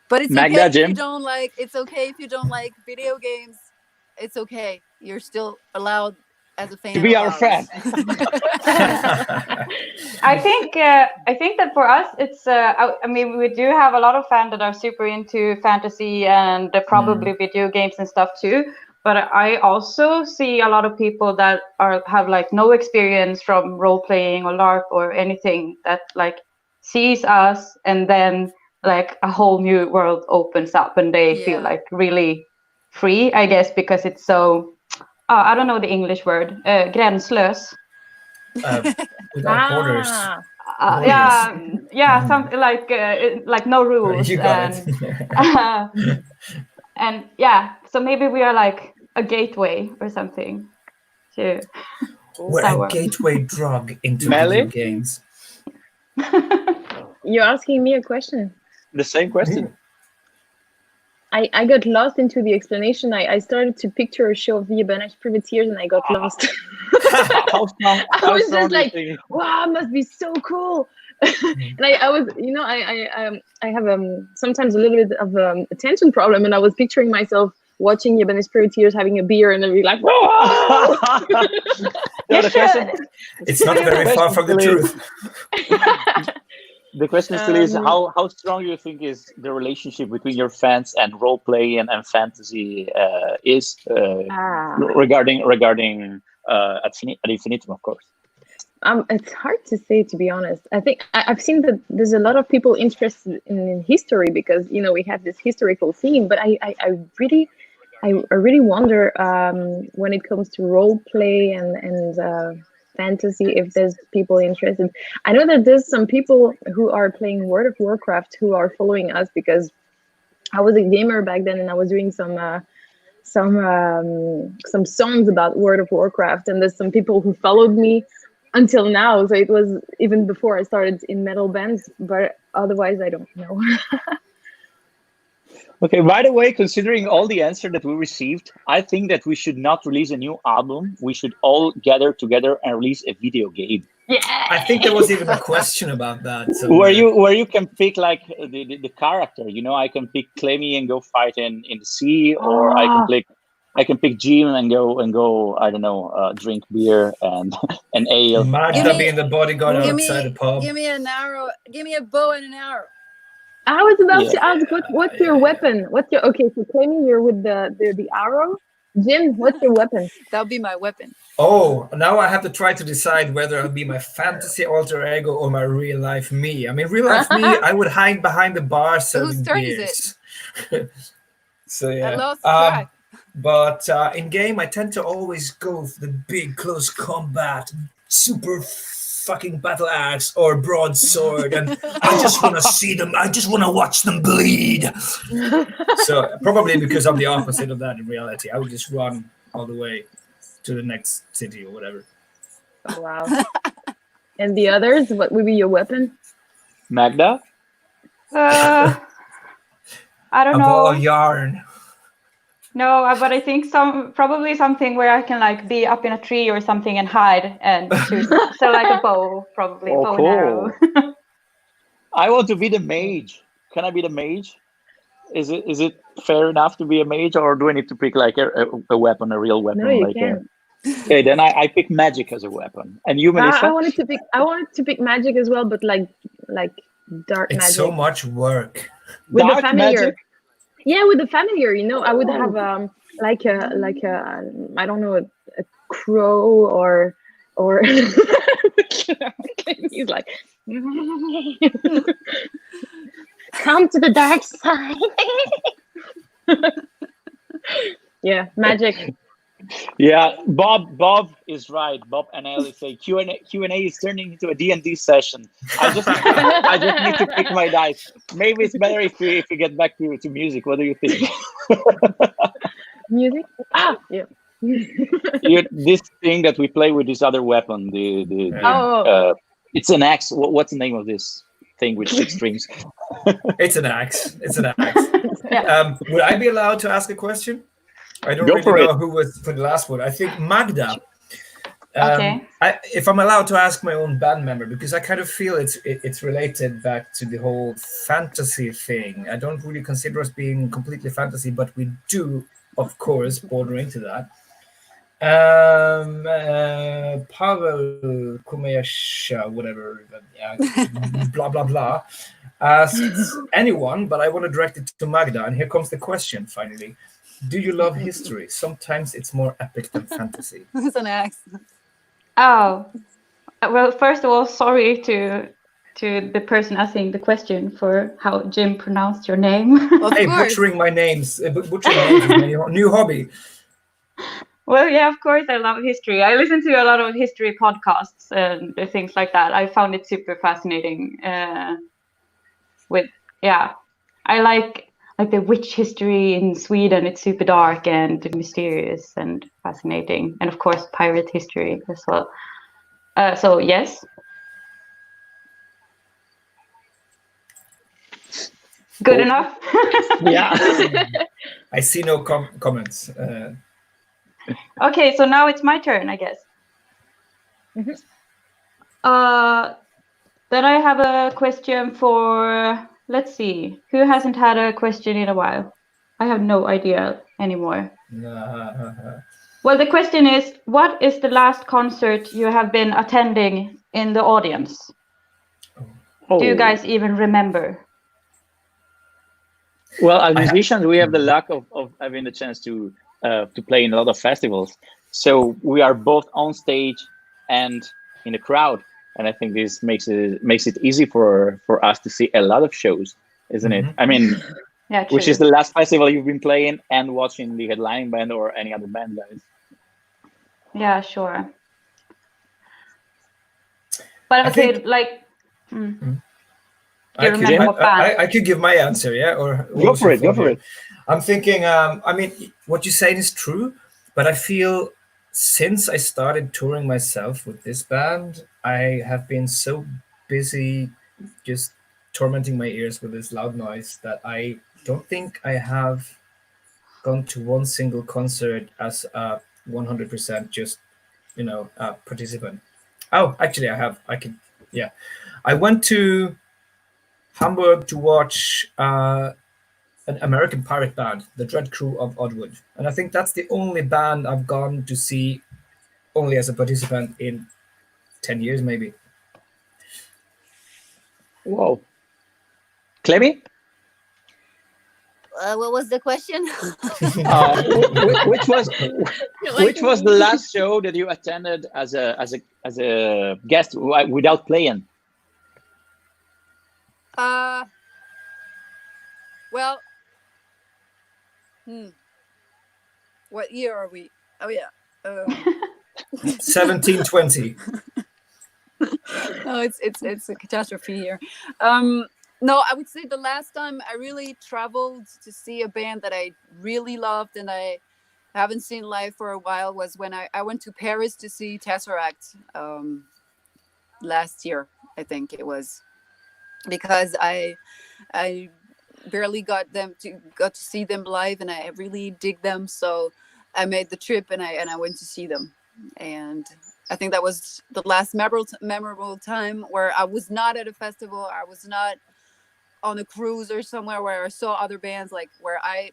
But it's Magda, okay if Jim? you don't like. It's okay if you don't like video games. It's okay. You're still allowed as a fan To be of our ours. friend. I think that for us, it's. I mean, we do have a lot of fans that are super into fantasy and probably video games and stuff too. But I also see a lot of people that have like no experience from role playing or LARP or anything, that like sees us and then like a whole new world opens up and they feel like really free, I guess, because it's so. I don't know the English word. Gränslös. Without borders. Yeah, something like no rules. You got it. And yeah, so maybe we are like a gateway or something to We're that a world. gateway drug into Melly? video games. You're asking me a question. The same question. I got lost into the explanation. I started to picture a show of the Banished privateers and I got lost. How strong, I was strong just do you like, think- wow, must be so cool. And I was, you know, I have sometimes a little bit of attention problem, and I was picturing myself watching the Banished privateers having a beer and I'd be like, whoa! No, the question, It's not very far from the truth. the question still is how strong do you think is the relationship between your fans and role play and fantasy is regarding ad infinitum, of course. It's hard to say, to be honest. I think I've seen that there's a lot of people interested in history because, you know, we have this historical theme, but I really wonder when it comes to role play and fantasy, if there's people interested. I know that there's some people who are playing World of Warcraft who are following us because I was a gamer back then and I was doing some songs about World of Warcraft, and there's some people who followed me until now. So it was even before I started in metal bands, but otherwise I don't know. Okay, by the way, considering all the answer that we received, I think that we should not release a new album. We should all gather together and release a video game. Yeah. I think there was even a question about that. So Where you can pick like the character, you know, I can pick Clemmy and go fight in the sea, or I can pick I can pick Jim and go. I don't know, drink beer and and ale. Magda being the bodyguard give outside the pub. Give me an arrow. Give me a bow and an arrow. I was about to ask, what's your weapon? What's your So claiming you're with the arrow. Jim, what's your weapon? That'll be my weapon. Oh, now I have to try to decide whether it'll be my fantasy alter ego or my real life me. I mean, real life me, I would hide behind the bar serving Whose turn beers. is it? So yeah. I lost track. But in game, I tend to always go for the big close combat, super fucking battle axe or broadsword, and I just want to see them. I just want to watch them bleed. So probably because I'm the opposite of that in reality. I would just run all the way to the next city or whatever. Oh, wow. And the others, what would be your weapon? Magda? I don't A know. ball of yarn. No, but I think probably something where I can like be up in a tree or something and hide and shoot. So like a bow, probably bow and arrow. I want to be the mage. Can I be the mage? Is it fair enough to be a mage, or do I need to pick like a weapon, a real weapon? No, you like can. Okay, then I pick magic as a weapon. And you, Melissa? I wanted to pick magic as well, but like dark magic. It's so much work. With Dark the familiar. magic? Yeah, with the familiar, I would have like a I don't know, a crow or he's like come to the dark side. Yeah, magic. Yeah, Bob is right. Bob and Ellie say Q&A is turning into a D&D session. I just need to pick my dice. Maybe it's better if we get back to music. What do you think? Music? Yeah. This thing that we play with this other weapon, it's an axe. What's the name of this thing with 6 strings? It's an axe. Yeah. Would I be allowed to ask a question? I don't really know who was for the last one. I think Magda. Okay. If I'm allowed to ask my own band member, because I kind of feel it's related back to the whole fantasy thing. I don't really consider us being completely fantasy, but we do, of course, border into that. Pavel Kumesha, whatever, blah blah blah, asks anyone, but I want to direct it to Magda, and here comes the question finally. Do you love history? Sometimes it's more epic than fantasy. It's an axe. Oh, well, first of all, sorry to the person asking the question for how Jim pronounced your name. Hey, butchering my names. Butchering names is my new hobby. Well, yeah, of course, I love history. I listen to a lot of history podcasts and things like that. I found it super fascinating. I like the witch history in Sweden. It's super dark and mysterious and fascinating, and of course, pirate history as well. So yes. Good enough. Yeah. I see no comments. Okay, so now it's my turn, I guess. Mm-hmm. Then I have a question for, let's see, who hasn't had a question in a while? I have no idea anymore. Well, the question is, what is the last concert you have been attending in the audience? Do you guys even remember? Well, as musicians, we have the luck of having the chance to play in a lot of festivals. So we are both on stage and in the crowd, and I think this makes it easy for us to see a lot of shows, isn't it? I mean, yeah, which is the last festival you've been playing and watching the headlining band or any other band, guys? Yeah, sure. But okay, I could give my answer, yeah? Or go for it. I'm thinking, I mean, what you're saying is true, but I feel since I started touring myself with this band, I have been so busy just tormenting my ears with this loud noise that I don't think I have gone to one single concert as a 100% just, participant. Oh, actually, I have. I went to Hamburg to watch an American pirate band, the Dread Crew of Oddwood, and I think that's the only band I've gone to see only as a participant in 10 years, maybe. Whoa. Clemmy? What was the question? Which was the last show that you attended as a guest without playing? Well, what year are we? Oh yeah. 1720. No, it's a catastrophe here. No, I would say the last time I really traveled to see a band that I really loved and I haven't seen live for a while was when I went to Paris to see Tesseract last year, I think it was, because I barely got to see them live and I really dig them, so I made the trip and I went to see them, and I think that was the last memorable time where I was not at a festival, I was not on a cruise or somewhere where I saw other bands, like where I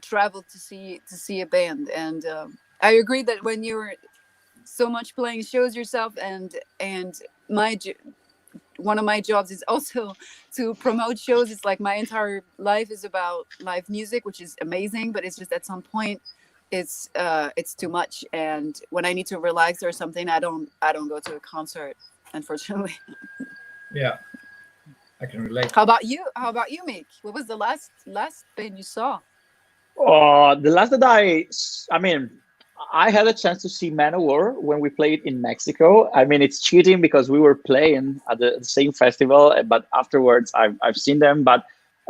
traveled to see a band. And I agree that when you're so much playing shows yourself, and one of my jobs is also to promote shows. It's like my entire life is about live music, which is amazing, but it's just at some point it's too much, and when I need to relax or something, I don't go to a concert, unfortunately. Yeah, I can relate. How about you, Mick? What was the last band you saw? The last that I mean, I had a chance to see Manowar when we played in Mexico. I mean, it's cheating because we were playing at the same festival, but afterwards I've seen them. But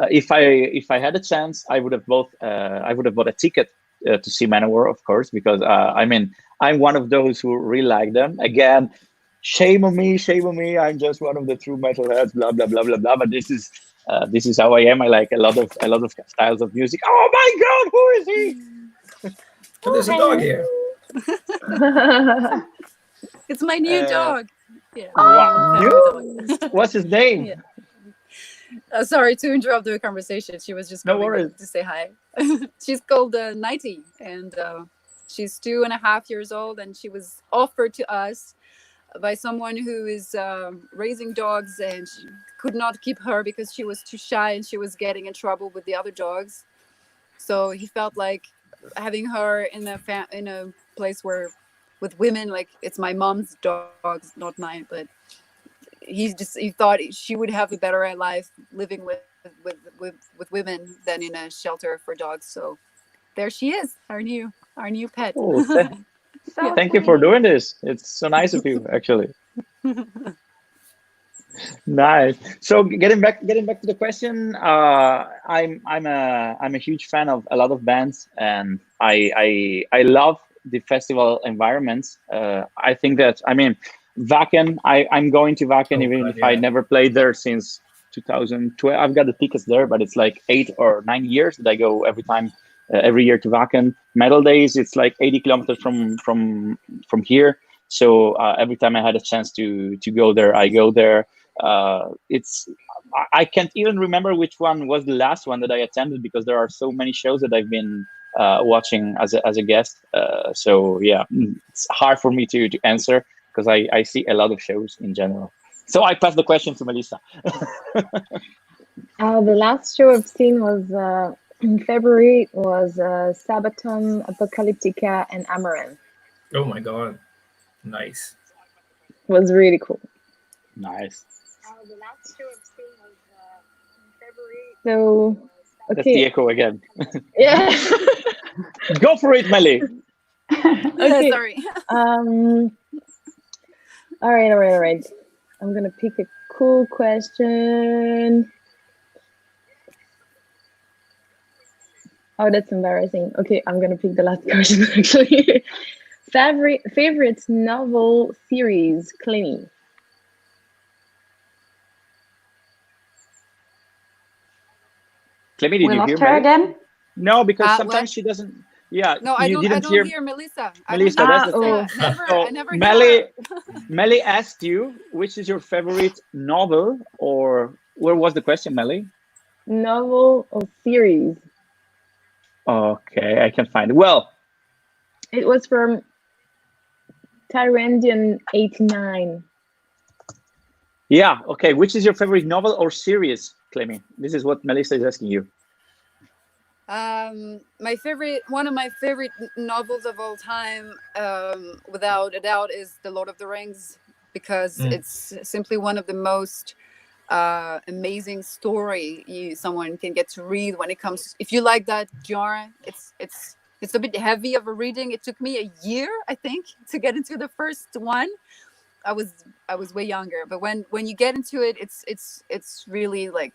if I had a chance, I would have bought a ticket to see Manowar, of course, because I mean, I'm one of those who really like them. Again, shame on me. I'm just one of the true metalheads. Blah blah blah blah blah. But this is how I am. I like a lot of styles of music. Oh my God, who is he? Oh, there's a dog here. It's my new dog. Yeah. Wow. New? What's his name? Yeah. Sorry to interrupt the conversation. She was just coming to say hi. She's called Nighty, and she's 2.5 years old, and she was offered to us by someone who is raising dogs, and she could not keep her because she was too shy and she was getting in trouble with the other dogs. So he felt like having her in a place where with women, like it's my mom's dogs, not mine, but he thought she would have a better life living with women than in a shelter for dogs. So there she is, our new pet. Oh, thank you for doing this. It's so nice of you, actually. Nice. So getting back to the question, I'm a huge fan of a lot of bands, and I love the festival environments. I think that, I mean, Wacken, I'm going to Wacken even if I never played there since 2012. I've got the tickets there, but it's like 8 or 9 years that I go every year to Wacken. Metal Days, it's like 80 kilometers from here. So every time I had a chance to go there, I go there. I can't even remember which one was the last one that I attended because there are so many shows that I've been watching as a guest. So yeah, it's hard for me to answer because I see a lot of shows in general. So I pass the question to Melissa. The last show I've seen was in February, was Sabaton, Apocalyptica, and Amaranth. Oh my God, nice. It was really cool. Nice. The last show I've seen was in February. So, okay. That's the echo again. Yeah. Go for it, Melly. Okay. Sorry. All right. I'm gonna pick a cool question. Oh, that's embarrassing. Okay, I'm gonna pick the last question actually. Favorite novel series, Clemmy? Clemmy, did you hear her again? No, because sometimes she doesn't. Yeah, no, I don't hear Melissa. Melissa, that's the thing. I never Melly asked you, which is your favorite novel, or where was the question, Melly? Novel or series? Okay, I can find it. Well, It was from Tyrandian 89. yeah, okay. Which is your favorite novel or series, Clemmy? This is what Melissa is asking you. One of my favorite novels of all time, without a doubt, is The Lord of the Rings, because it's simply one of the most amazing story someone can get to read. When it comes, if you like that genre, it's a bit heavy of a reading. It took me a year, I think, to get into the first one. I was way younger, but when you get into it, it's really like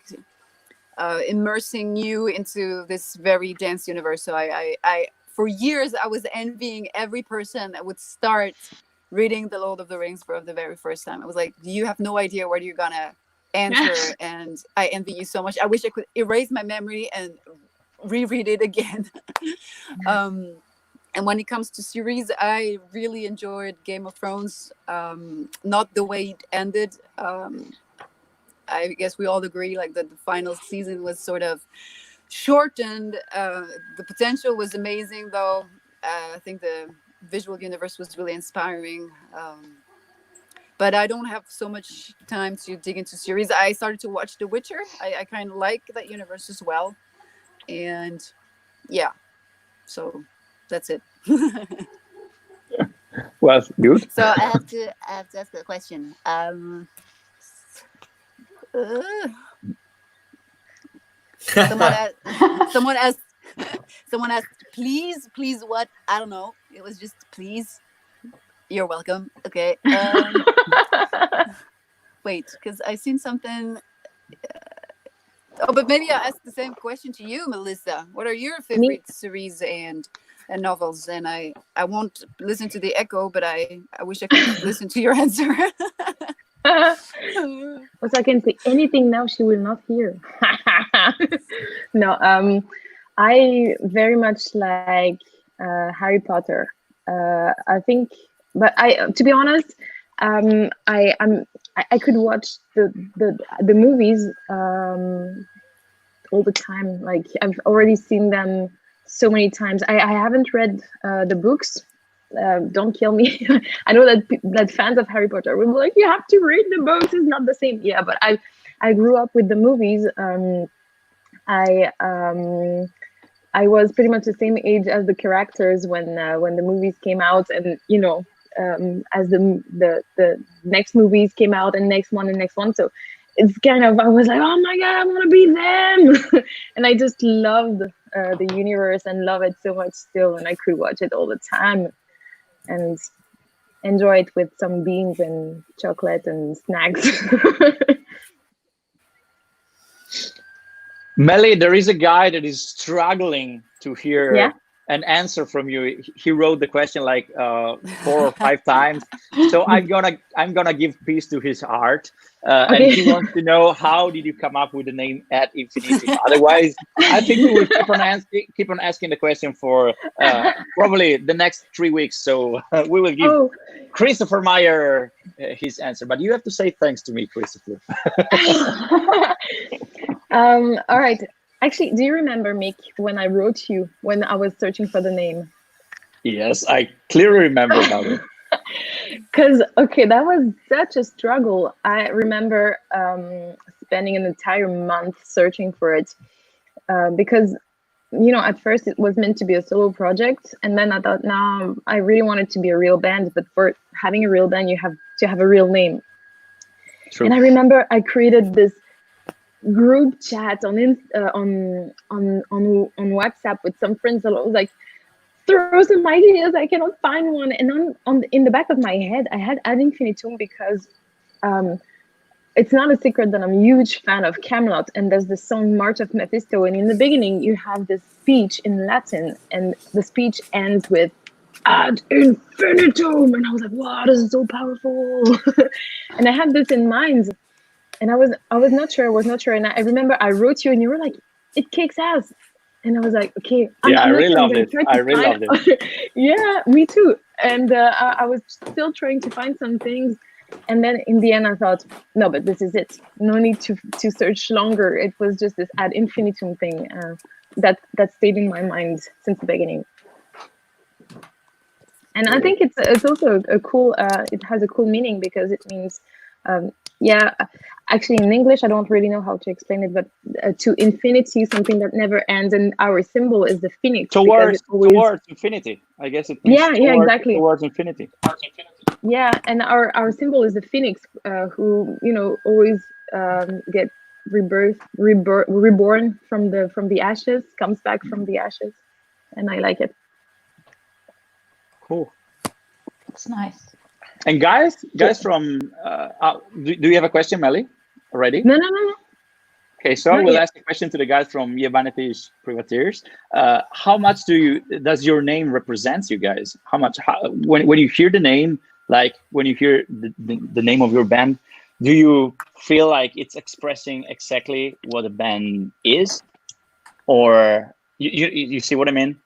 immersing you into this very dense universe. So I for years I was envying every person that would start reading The Lord of the Rings for the very first time. I was like, you have no idea where you're gonna enter, and I envy you so much. I wish I could erase my memory and reread it again. And when it comes to series, I really enjoyed Game of Thrones. Not the way it ended. I guess we all agree, like, that the final season was sort of shortened. The potential was amazing, though. I think the visual universe was really inspiring. But I don't have so much time to dig into series. I started to watch The Witcher. I kind of like that universe as well. And yeah, so that's it. Well, good. So I have to ask a question. Someone asked, please, what? I don't know. It was just please. You're welcome. Okay. Wait, because I seen something. Oh, but maybe I'll ask the same question to you, Melissa. What are your favorite series and novels? And I won't listen to the echo, but I wish I could listen to your answer. Also, I can say anything now she will not hear. No, I very much like Harry Potter. I think, but to be honest, I could watch the movies all the time. Like, I've already seen them so many times. I haven't read the books. Don't kill me. I know that fans of Harry Potter will be like, you have to read the books. It's not the same. Yeah, but I grew up with the movies. I was pretty much the same age as the characters when the movies came out, and as the next movies came out, and next one. So it's kind of, I was like, oh my god, I want to be them. And I just loved the universe and love it so much still, and I could watch it all the time and enjoy it with some beans and chocolate and snacks. Melly, there is a guy that is struggling to hear Yeah? an answer from you. He wrote the question like 4 or 5 times. So I'm gonna give peace to his heart, Okay. and he wants to know, how did you come up with the name Ad Infinitum? Otherwise, I think we will keep on asking the question for probably the next 3 weeks. So we will give Christopher Meyer his answer. But you have to say thanks to me, Christopher. All right. Actually, do you remember, Mick, when I wrote you when I was searching for the name? Yes, I clearly remember about it. Because, okay, that was such a struggle. I remember spending an entire month searching for it because, at first it was meant to be a solo project. And then I thought, no, I really want it to be a real band. But for having a real band, you have to have a real name. True. And I remember I created this group chat on WhatsApp with some friends. I was like, throw some ideas. I cannot find one. And in the back of my head, I had Ad Infinitum because it's not a secret that I'm a huge fan of Camelot. And there's the song March of Mephisto. And in the beginning, you have this speech in Latin, and the speech ends with Ad Infinitum. And I was like, wow, this is so powerful. And I had this in mind. And I was not sure. And I remember I wrote you, and you were like, "It kicks ass." And I was like, "Okay." I really loved it. Yeah, me too. And I was still trying to find some things. And then in the end, I thought, no, but this is it. No need to search longer. It was just this ad infinitum thing that stayed in my mind since the beginning. And I think it's also a cool. It has a cool meaning because it means, yeah. Actually, in English, I don't really know how to explain it, but to infinity, something that never ends, and our symbol is the phoenix. Towards infinity. I guess it means exactly. Towards infinity. Yeah, and our symbol is the phoenix, who always get reborn from the ashes, comes back from the ashes, and I like it. Cool. It's nice. And guys from do you have a question, Melly, already? No. Okay, so I will ask a question to the guys from Banished Privateers. How much does your name represent you guys? How much when you hear the name, like when you hear the name of your band, do you feel like it's expressing exactly what a band is, or you see what I mean?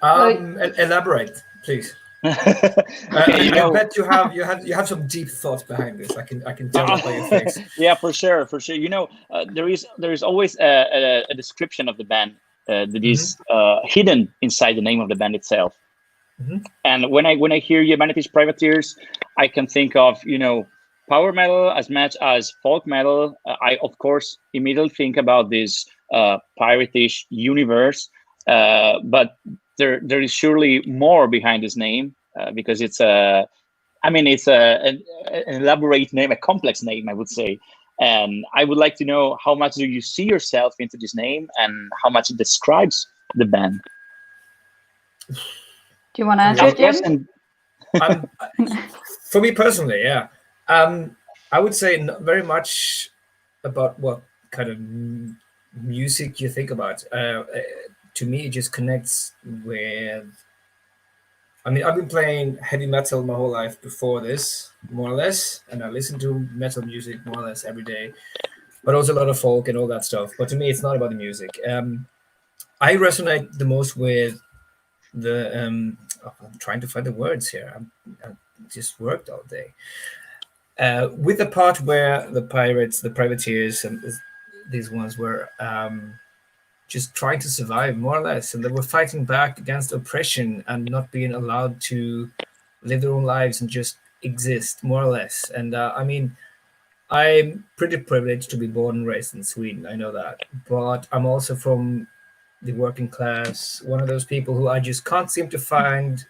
Elaborate, please. Okay, I bet you have some deep thoughts behind this. I can tell that by your face. Yeah, for sure. There is always a description of the band that is hidden inside the name of the band itself. And when I hear Banished Privateers, I can think of power metal as much as folk metal. I of course immediately think about this piratish universe, but there is surely more behind this name because it's an elaborate name, a complex name, I would say. And I would like to know, how much do you see yourself into this name, and how much it describes the band? Do you want to answer, Jim? For me personally, yeah. I would say not very much about what kind of music you think about. To me, it just connects with. I mean, I've been playing heavy metal my whole life before this, more or less, and I listen to metal music more or less every day, but also a lot of folk and all that stuff. But to me, it's not about the music. I resonate the most with the. I'm trying to find the words here. I just worked all day. With the part where the pirates, the privateers, and these ones were just trying to survive, more or less, and they were fighting back against oppression and not being allowed to live their own lives and just exist, more or less. And I mean, I'm pretty privileged to be born and raised in Sweden. I know that, but I'm also from the working class, one of those people who I just can't seem to find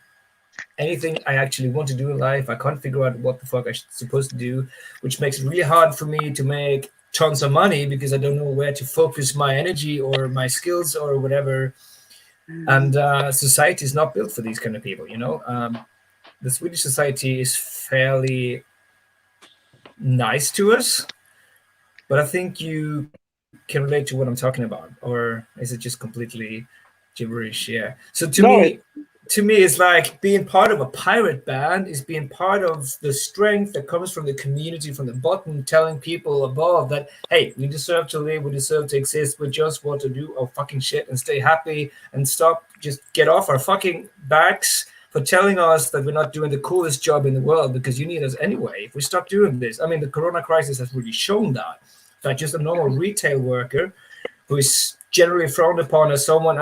anything I actually want to do in life. I can't figure out what the fuck I'm supposed to do, which makes it really hard for me to make tons of money because I don't know where to focus my energy or my skills or whatever. And society is not built for these kind of people, The Swedish society is fairly nice to us, but I think you can relate to what I'm talking about, or is it just completely gibberish? Yeah. So to me, it's like being part of a pirate band is being part of the strength that comes from the community, from the bottom, telling people above that, hey, we deserve to live, we deserve to exist, we just want to do our fucking shit and stay happy and just get off our fucking backs for telling us that we're not doing the coolest job in the world because you need us anyway. If we stop doing this, I mean, the corona crisis has really shown that just a normal retail worker who is generally frowned upon as someone,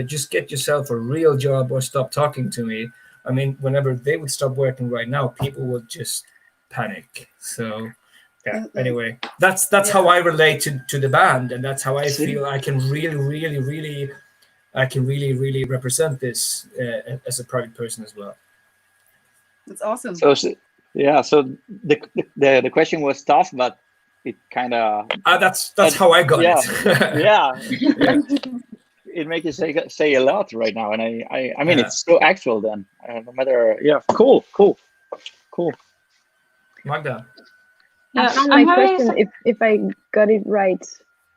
just get yourself a real job or stop talking to me. I mean, whenever they would stop working right now, people would just panic. So, yeah. Anyway, that's how I relate to the band, and that's how I feel I can really represent this as a private person as well. That's awesome. So the question was tough, but it kind of that's how I got it. Yeah. It makes you say a lot right now, and I mean it's so actual then. No matter, cool. Magda. I found my question if I got it right,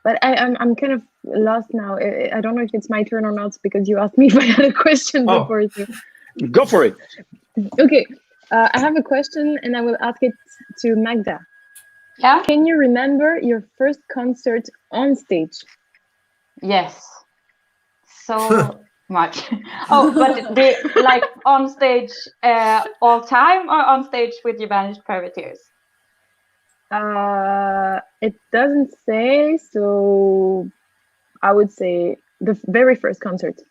but I'm kind of lost now. I don't know if it's my turn or not because you asked me if I had a question before. So. Go for it. Okay, I have a question and I will ask it to Magda. Yeah. Can you remember your first concert on stage? Yes. So much. Oh, but like on stage all time or on stage with your Banished Privateers? It doesn't say, so I would say the very first concert.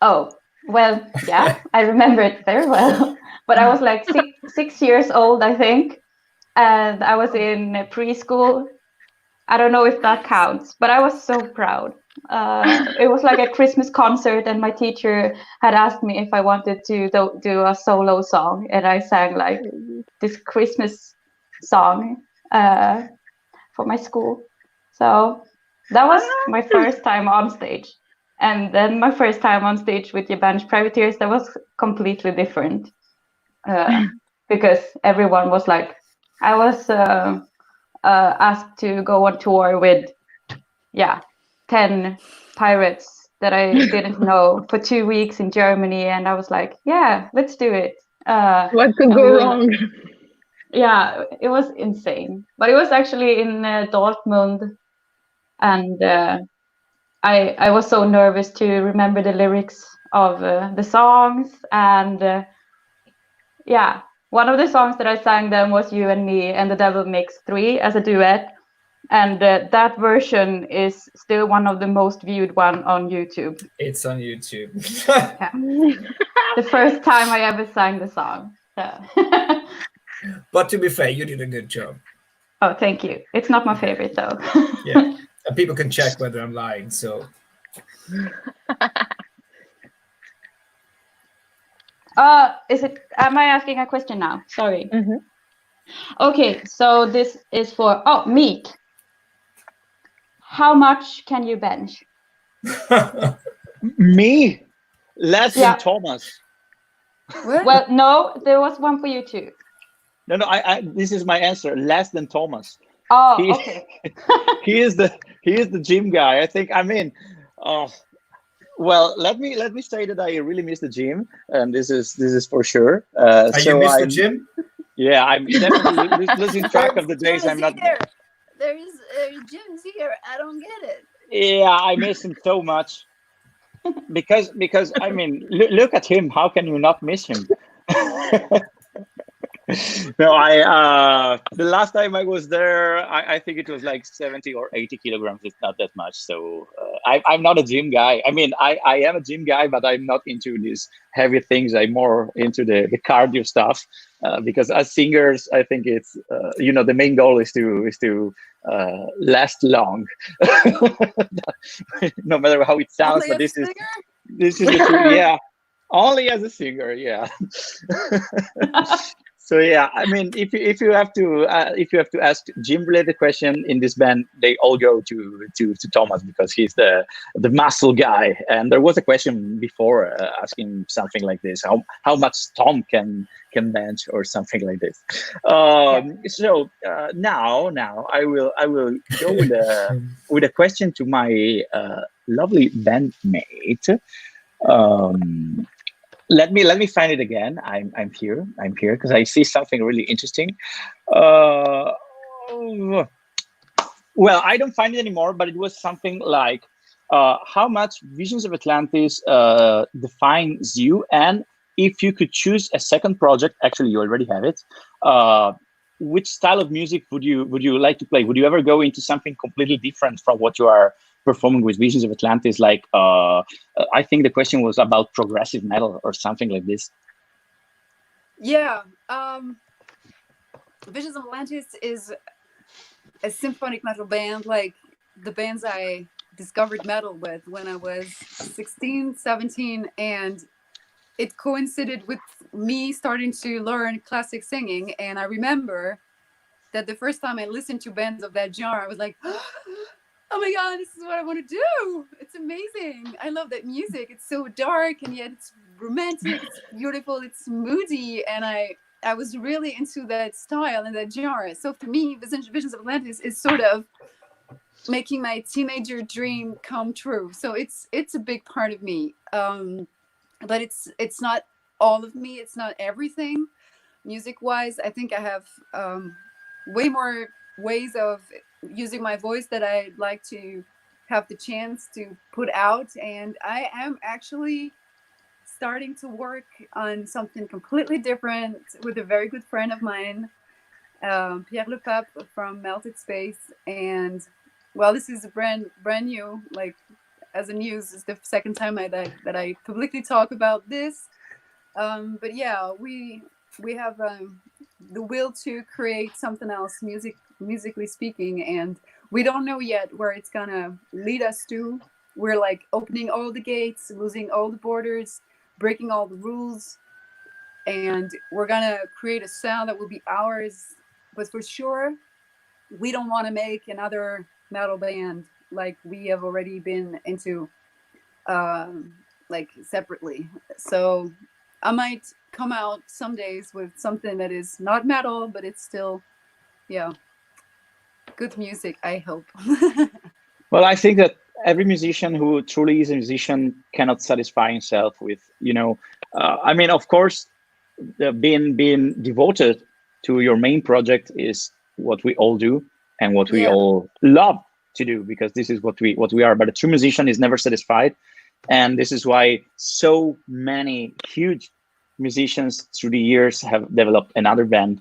Oh, well, yeah, I remember it very well. But I was like 6 years old, I think, and I was in preschool. I don't know if that counts, but I was so proud. It was like a Christmas concert, and my teacher had asked me if I wanted to do a solo song, and I sang like this Christmas song for my school. So that was my first time on stage. And then my first time on stage with your Banished Privateers, that was completely different. Because everyone was like, I was asked to go on tour with, 10 pirates that I didn't know for 2 weeks in Germany. And I was like, yeah, let's do it. What could go wrong? Yeah, it was insane. But it was actually in Dortmund. And I was so nervous to remember the lyrics of the songs. And one of the songs that I sang then was You and Me and the Devil Makes Three as a duet. And that version is still one of the most viewed one on YouTube. It's on YouTube. The first time I ever sang the song. Yeah. But to be fair, you did a good job. Oh, thank you. It's not my favorite though. Yeah, and people can check whether I'm lying. So. Am I asking a question now? Sorry. Mm-hmm. Okay, so this is for Meek. How much can you bench? Me? Less Yeah. than Thomas. What? Well, no, there was one for you too. No, I this is my answer. Less than Thomas. Oh, He- okay. He is the gym guy. I think. I mean, well, let me say that I really miss the gym, and this is for sure. You miss the gym? Yeah, I'm definitely losing track of the days. I'm not. There is gyms here. I don't get it. Yeah, I miss him so much. Because I mean, look at him. How can you not miss him? No, the last time I was there, I think it was like 70 or 80 kilograms. It's not that much. So I'm not a gym guy. I mean, I am a gym guy, but I'm not into these heavy things. I'm more into the cardio stuff. Because as singers, I think it's the main goal is to last long, no matter how it sounds. Only But a this singer? is the truth. Yeah, only as a singer. Yeah. So yeah, I mean, if you have to ask gym related question in this band, they all go to Thomas because he's the muscle guy. And there was a question before asking something like this: how much Tom can bench or something like this. So now I will go with a question to my lovely bandmate. Let me find it again. I'm here because I see something really interesting. Well, I don't find it anymore, but it was something like how much Visions of Atlantis defines you, and if you could choose a second project, actually you already have it. Which style of music would you like to play? Would you ever go into something completely different from what you are performing with Visions of Atlantis? Like I think the question was about progressive metal or something like this. Yeah. Visions of Atlantis is a symphonic metal band, like the bands I discovered metal with when I was 16, 17, and it coincided with me starting to learn classic singing. And I remember that the first time I listened to bands of that genre, I was like, oh my God, this is what I want to do. It's amazing. I love that music. It's so dark and yet it's romantic, it's beautiful, it's moody. And I was really into that style and that genre. So for me, Visions of Atlantis is sort of making my teenager dream come true. So it's a big part of me. But it's not all of me. It's not everything. Music-wise, I think I have way more ways of using my voice that I'd like to have the chance to put out. And I am actually starting to work on something completely different with a very good friend of mine, Pierre Le Pape from Melted Space. And well, this is brand new, like as a news, is the second time that I publicly talk about this. But yeah, we have the will to create something else, musically speaking, and we don't know yet where it's gonna lead us to. We're like opening all the gates, losing all the borders, breaking all the rules, and we're gonna create a sound that will be ours. But for sure, we don't want to make another metal band like we have already been into, like separately. So I might come out some days with something that is not metal, but it's still, yeah, good music, I hope. Well, I think that every musician who truly is a musician cannot satisfy himself with, I mean, of course, being devoted to your main project is what we all do and what we all love to do, because this is what we are. But a true musician is never satisfied, and this is why so many huge musicians through the years have developed another band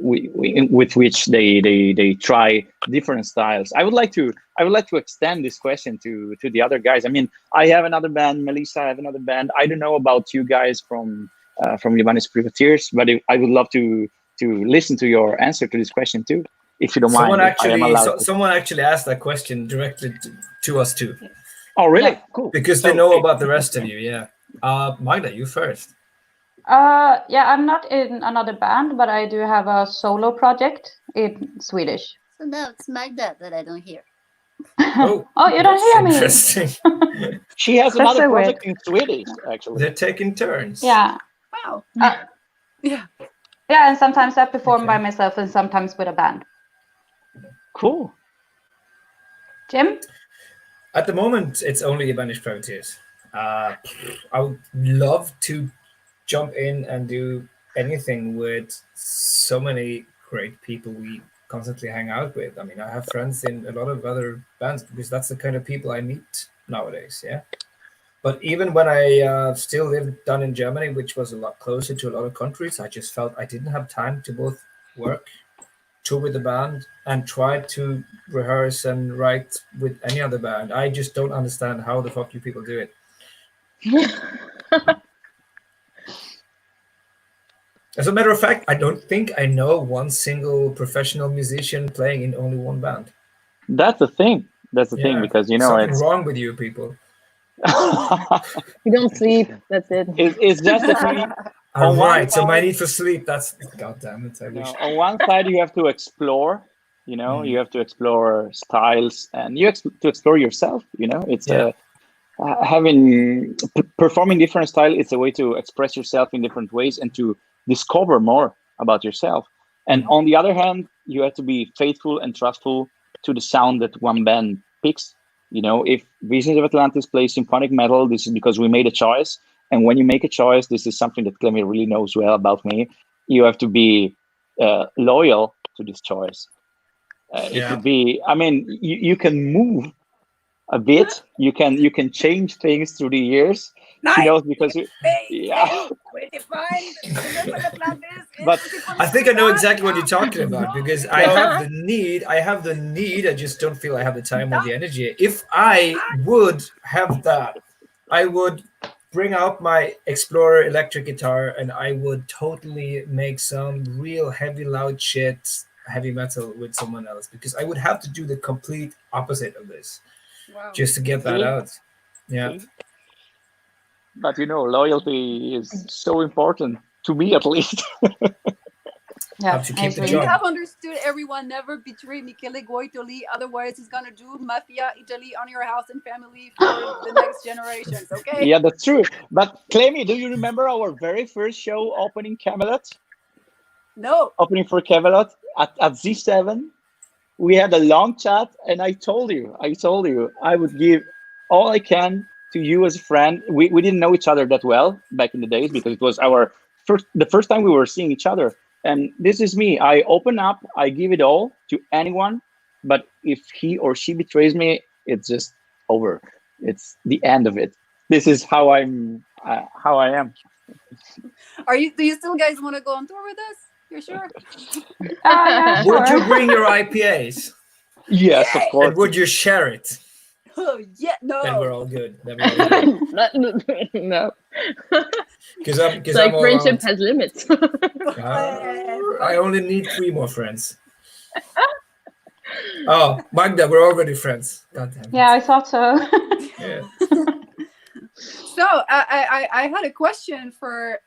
with which they try different styles. I would like to extend this question to the other guys. I mean, I have another band, Melissa, I have another band. I don't know about you guys from Libanese Privateers, but I would love to listen to your answer to this question too, if you don't mind. Someone actually asked that question directly to us too. Oh, really? Yeah. Cool. Because they know about the rest of you. Yeah. Magda, you first. Yeah, I'm not in another band, but I do have a solo project in Swedish. So now it's Magda that I don't hear. Oh, you don't hear me? Interesting. She has That's another so project in Swedish, actually. They're taking turns. Yeah. Wow. Yeah, and sometimes I perform by myself and sometimes with a band. Cool. Jim? At the moment, it's only Banished Privateers. I would love to jump in and do anything with so many great people we constantly hang out with. I mean, I have friends in a lot of other bands because that's the kind of people I meet nowadays. Yeah. But even when I still lived down in Germany, which was a lot closer to a lot of countries, I just felt I didn't have time to both work, tour with the band, and try to rehearse and write with any other band. I just don't understand how the fuck you people do it. As a matter of fact, I don't think I know one single professional musician playing in only one band. That's the thing. That's the thing, because something wrong with you people. You don't sleep. That's it. It's just that we. All right, so my need for sleep. That's God damn it. I wish. On one side, you have to explore. You have to explore styles, and you to explore yourself. It's having performing different style. It's a way to express yourself in different ways and to discover more about yourself. And on the other hand, you have to be faithful and trustful to the sound that one band picks. If Visions of Atlantis plays symphonic metal, this is because we made a choice. And when you make a choice, this is something that Clemmy really knows well about me. You have to be loyal to this choice. It could be, I mean, you can move a bit. You can change things through the years. Nice. Because but I think I know exactly what you're talking about, because I have the need. I just don't feel I have the time or the energy. If I would have that, I would bring out my Explorer electric guitar and I would totally make some real heavy, loud shit, heavy metal with someone else, because I would have to do the complete opposite of this just to get that out. Yeah. But loyalty is so important to me, at least. Yeah, to keep the You job. have understood, everyone. Never betray Michele Goitoli, otherwise he's gonna do Mafia Italy on your house and family for the next generations. Okay? Yeah, that's true. But Clemmy, do you remember our very first show opening Camelot? No. Opening for Camelot at Z7? We had a long chat, and I told you I would give all I can to you as a friend. We didn't know each other that well back in the days, because it was the first time we were seeing each other. And this is me. I open up, I give it all to anyone, but if he or she betrays me, it's just over. It's the end of it. This is how how I am. Do you still guys want to go on tour with us? You're sure? Yeah, Would you sure. bring your IPAs? Yes, of And course. would you share it? Oh yeah, no. Then we're all good. Then we're all good. No. Because It's like I'm all friendship around. has limits. I only need 3 more friends. Oh, Magda, we're already friends. God damn it. Yeah, I thought so. Yeah. So I had a question for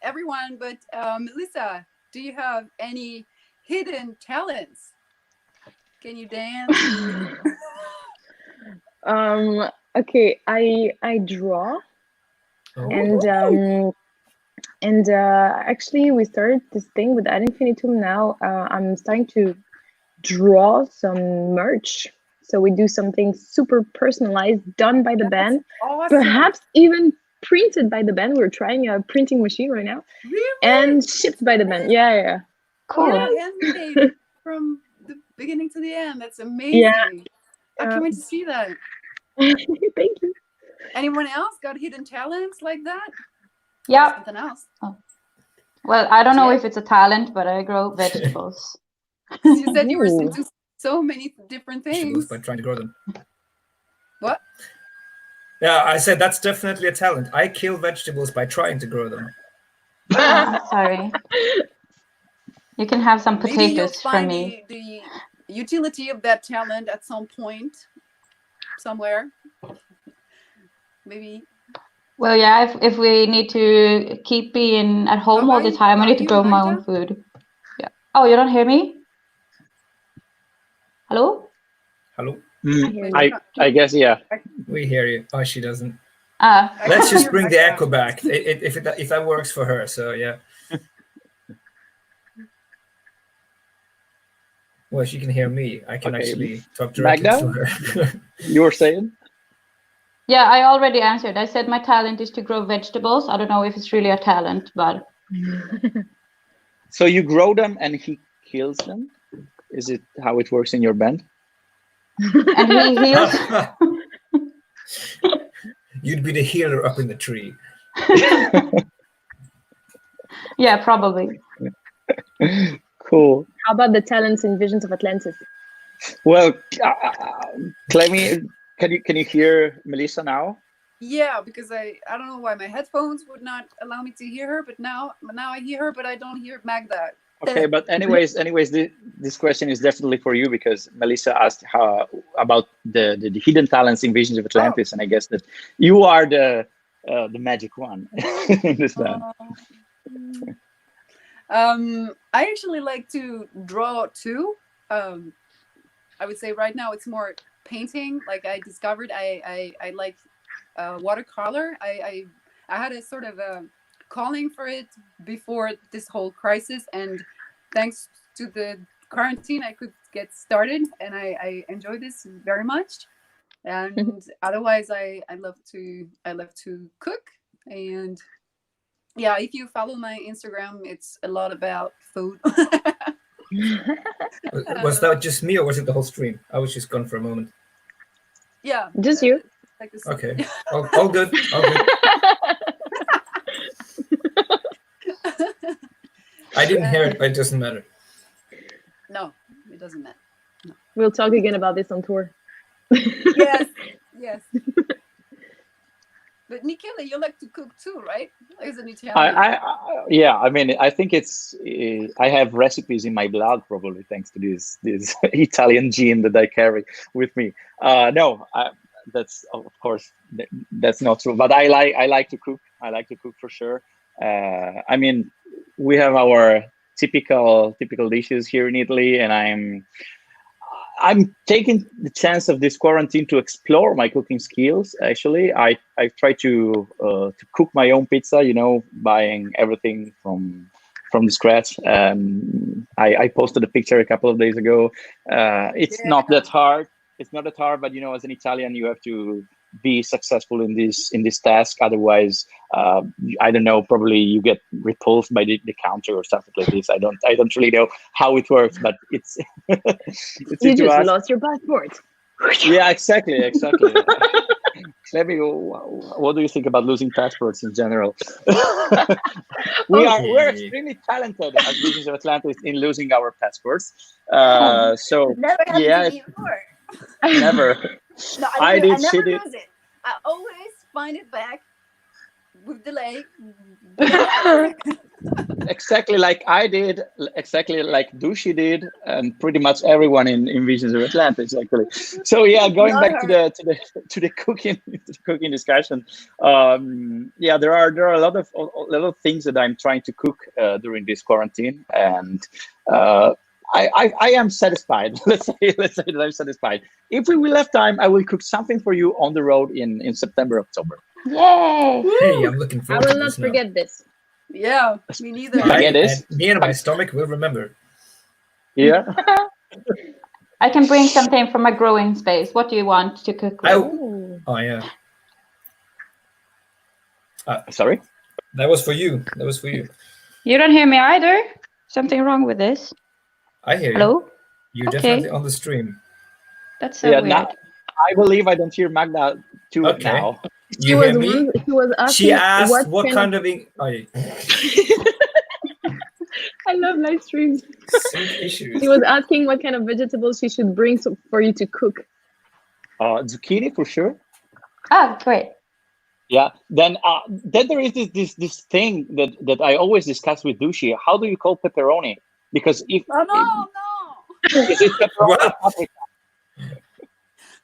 everyone, but Melissa, do you have any hidden talents? Can you dance? Okay, I draw, Oh. and actually we started this thing with Infinitum now. I'm starting to draw some merch. So we do something super personalized, done by the band, Awesome. perhaps even printed by the band. We're trying a printing machine right now, Really? and shipped by the band. Yeah. Cool. Yeah, handmade from the beginning to the end. That's amazing. Yeah. I can't wait to see that. Thank you. Anyone else got hidden talents like that? Or Yeah. something else. Well, I don't know Yeah. if it's a talent, but I grow vegetables. You said you were Ooh. into so many different things. By trying to grow them. What? Yeah, I said that's definitely a talent. I kill vegetables by trying to grow them. Oh, sorry. You can have some Maybe you'll potatoes from find me. the utility of that talent at some point, somewhere. Maybe. Well, yeah, if we need to keep being at home all the time, I need to grow my own food. Yeah. Oh, you don't hear me? Hello? Hello? I guess, yeah. We hear you. Oh, she doesn't. Ah, Let's just bring the echo back if that works for her. So yeah. Well, she can hear me. I can Okay. actually talk directly Magda? to her. You were saying? yeah, I already answered. I said my talent is to grow vegetables. I don't know if it's really a talent, but So you grow them and he kills them? Is it how it works in your band? and he heals. You'd be the healer up in the tree. Yeah, probably. Cool. How about the talents in Visions of Atlantis? Well, Clemmy, can you hear Melissa now? Yeah, because I don't know why my headphones would not allow me to hear her, but now I hear her, but I don't hear Magda. Okay, but anyways, this question is definitely for you because Melissa asked about the hidden talents in Visions of Atlantis, and I guess that you are the magic one in this band. I actually like to draw too. I would say right now it's more painting. Like I discovered I like watercolor. I had a sort of a calling for it before this whole crisis, and thanks to the quarantine I could get started, and I enjoy this very much. And otherwise I love to cook, and yeah, if you follow my Instagram, it's a lot about food. Was that just me or was it the whole stream? I was just gone for a moment. Yeah, Just you. like this. Okay. All good. All good. I didn't hear it, but it doesn't matter. No, it doesn't matter. We'll talk again about this on tour. Yes. But Michele, you like to cook too, right? As an Italian. Yeah. I mean, I think it's I have recipes in my blood, probably thanks to this Italian gene that I carry with me. No, that's of course that's not true. But I like to cook. I like to cook for sure. I mean, we have our typical dishes here in Italy, and I'm taking the chance of this quarantine to explore my cooking skills. Actually, I try to cook my own pizza. You know, buying everything from the scratch. I posted a picture a couple of days ago. It's not that hard. It's not that hard, but you know, as an Italian, you have to be successful in this task. Otherwise, I don't know. Probably you get repulsed by the counter or something like this. I don't really know how it works, but it's You just lost your passport. Yeah, exactly. Clemi, what do you think about losing passports in general? We're extremely talented as Visions of Atlantis in losing our passports. So Never happened yeah, to me before. never. No, I did, never she did. lose it. I always find it back with delay. Exactly like I did, exactly like Dushi did, and pretty much everyone in Visions of Atlantis actually. So yeah, going Not back to her. the cooking discussion. Yeah, there are a lot of things that I'm trying to cook during this quarantine, and I am satisfied. Let's say that I'm satisfied. If we will have time, I will cook something for you on the road in September, October. Yay! Hey, I'm looking I forward will to not this now. forget this. Yeah, me neither. Forget this. Me and my stomach will remember. Yeah. I can bring something from my growing space. What do you want to cook with? Oh yeah, Sorry. that was for you. That was for you. You don't hear me either? Something wrong with this? I hear you. Hello? You're Okay. definitely on the stream. That's so Yeah. weird. Now, I believe I don't hear Magda too Okay. now. You hear me? She was asking She asked what kind kind of oh, yeah. I love live streams. Sync issues. She was asking what kind of vegetables she should bring for you to cook. Zucchini for sure. Oh, great. Yeah. Then there is this thing that I always discuss with Dushi. How do you call pepperoni? Because if Oh no, is it pepperoni or paprika?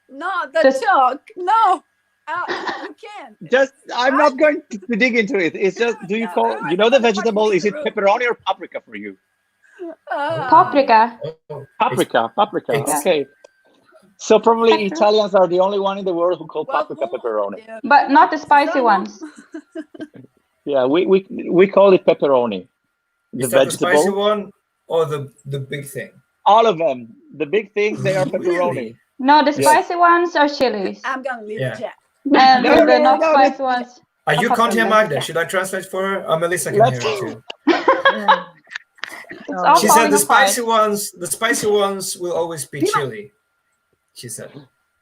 no, the Just- chalk. No, you can't. Just I'm not going to dig into it. It's just do you call the vegetable? Is it pepperoni or paprika for you? Paprika. Oh, Paprika. it's- Okay. So probably Pepper- Italians are the only one in the world who call Well, paprika pepperoni. yeah. But not the spicy ones. Yeah, we call it pepperoni. The Is that the spicy vegetable. one or the big thing? All of them. The big things, they are pepperoni. Really? No, the Yes. spicy ones are chilies. I'm gonna leave Yeah. the chat. And No, the no, not no, spicy ones. You are can't hear paprika. Magda. Should I translate for her? Melissa can Let's- hear her too. It's all She said falling the apart. spicy ones will always be chili. She said.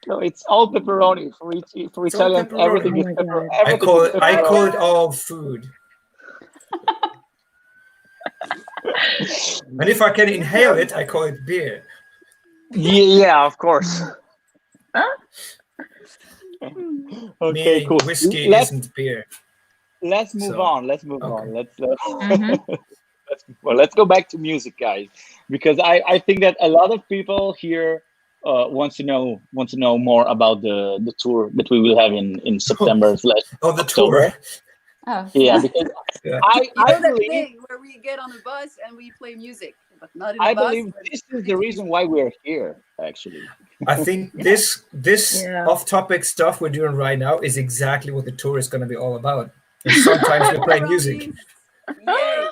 No, it's all pepperoni for It's all Italians. pepperoni. Everything Oh is my pepperoni. God. I call it pepperoni. all food. And if I can inhale it, I call it beer. Yeah, of course. Okay, Meaning cool. whiskey Let's isn't beer. move So, on. Let's move okay. on. Mhm. Let's go back to music, guys, because I think that a lot of people here want to know more about the tour that we will have in September / Oh, the October. tour. Oh, Yeah, because Yeah. I That believe thing where we get on a bus and we play music, but not in a I bus. believe but this is the reason why we're here. Actually, I think this Yeah. off-topic stuff we're doing right now is exactly what the tour is going to be all about. And sometimes we play music. Yay!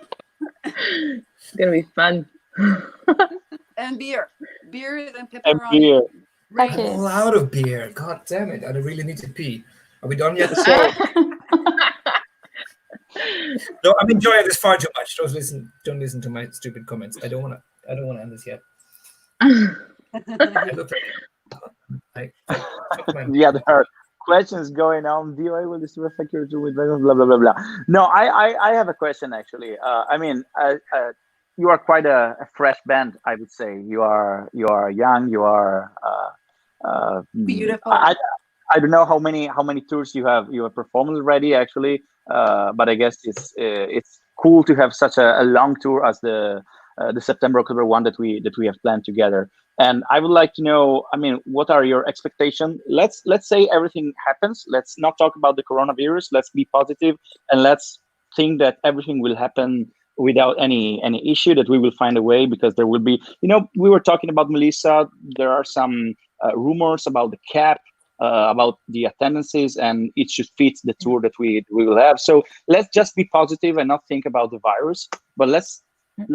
It's gonna be fun. And beer and and pepperoni. beer. Right. I'm all out of beer. God damn it! I really need to pee. Are we done yet? So No, I'm enjoying this far too much. Don't listen to my stupid comments. I don't want to end this yet. I look like yeah, there are questions going on. DOA will this affect your tour with blah blah blah blah. No, I have a question actually. I mean, you are quite a fresh band. I would say you are young. You are Beautiful. I don't know how many tours you have performed already actually, but I guess it's cool to have such a long tour as the September October one that we have planned together. And I would like to know, I mean, what are your expectations? Let's say everything happens. Let's not talk about the coronavirus. Let's be positive and let's think that everything will happen without any issue, that we will find a way, because there will be, we were talking about Melissa. There are some rumors about the cap, about the attendances, and it should fit the tour that we will have. So let's just be positive and not think about the virus, but let's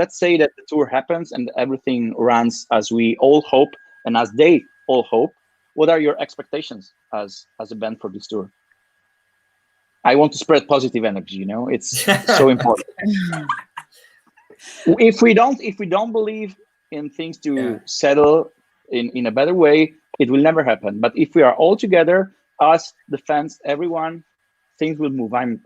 say that the tour happens and everything runs as we all hope and as they all hope. What are your expectations as a band for this tour? I want to spread positive energy, it's so important. If we don't believe in things to settle in a better way, it will never happen. But if we are all together, us, the fans, everyone, things will move. I'm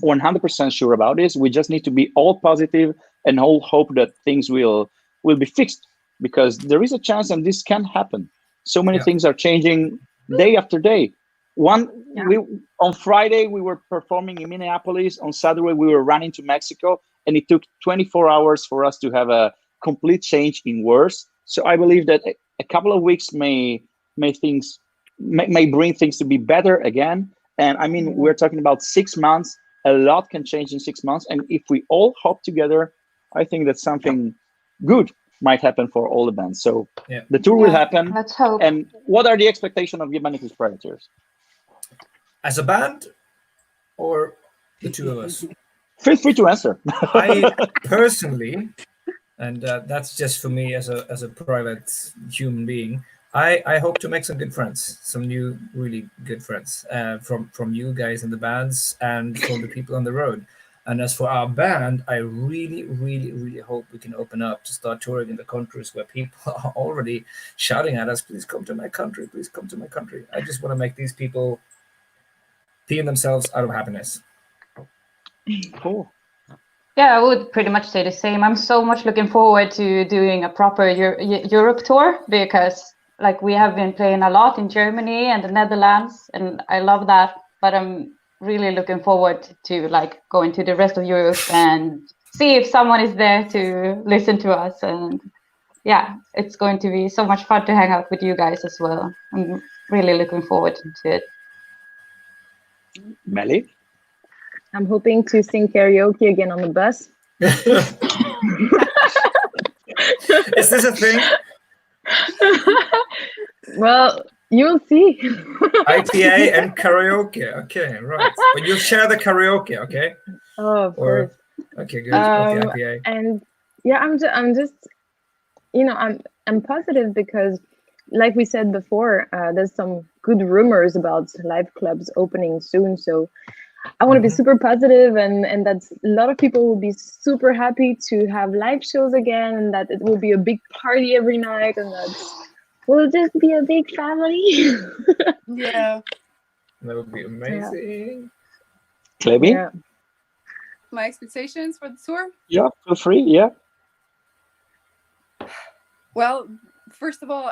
100% sure about this. We just need to be all positive and all hope that things will be fixed, because there is a chance and this can happen. So many things are changing day after day. On Friday we were performing in Minneapolis. On Saturday we were running to Mexico, and it took 24 hours for us to have a complete change in worse. So I believe that a couple of weeks may bring things to be better again. And I mean, we're talking about 6 months. A lot can change in 6 months, and if we all hope together, I think that something good might happen for all the bands. So the tour will happen. Let's hope. And what are the expectations of Banished Predators? As a band, or the two of us? Feel free to answer. I personally, and that's just for me as a private human being, I hope to make some good friends, some new really good friends from you guys in the bands and from the people on the road. And as for our band, I really, really, really hope we can open up to start touring in the countries where people are already shouting at us, please come to my country, please come to my country. I just want to make these people pee themselves out of happiness. Cool. Yeah, I would pretty much say the same. I'm so much looking forward to doing a proper Europe tour, because like we have been playing a lot in Germany and the Netherlands, and I love that. But I'm really looking forward to like going to the rest of Europe and see if someone is there to listen to us. And yeah, it's going to be so much fun to hang out with you guys as well. I'm really looking forward to it. Melly? I'm hoping to sing karaoke again on the bus. Is this a thing? Well, you'll see. IPA and karaoke. Okay, right. But you'll share the karaoke, okay? Oh, of course. Okay, good. With the IPA. And yeah, I'm just, you know, I'm positive because, like we said before, there's some good rumors about live clubs opening soon. So I want to be super positive, and that a lot of people will be super happy to have live shows again, and that it will be a big party every night, and that we'll just be a big family. Yeah. That would be amazing. Kleby? Yeah. My expectations for the tour? Yeah, feel free. Yeah. Well, first of all,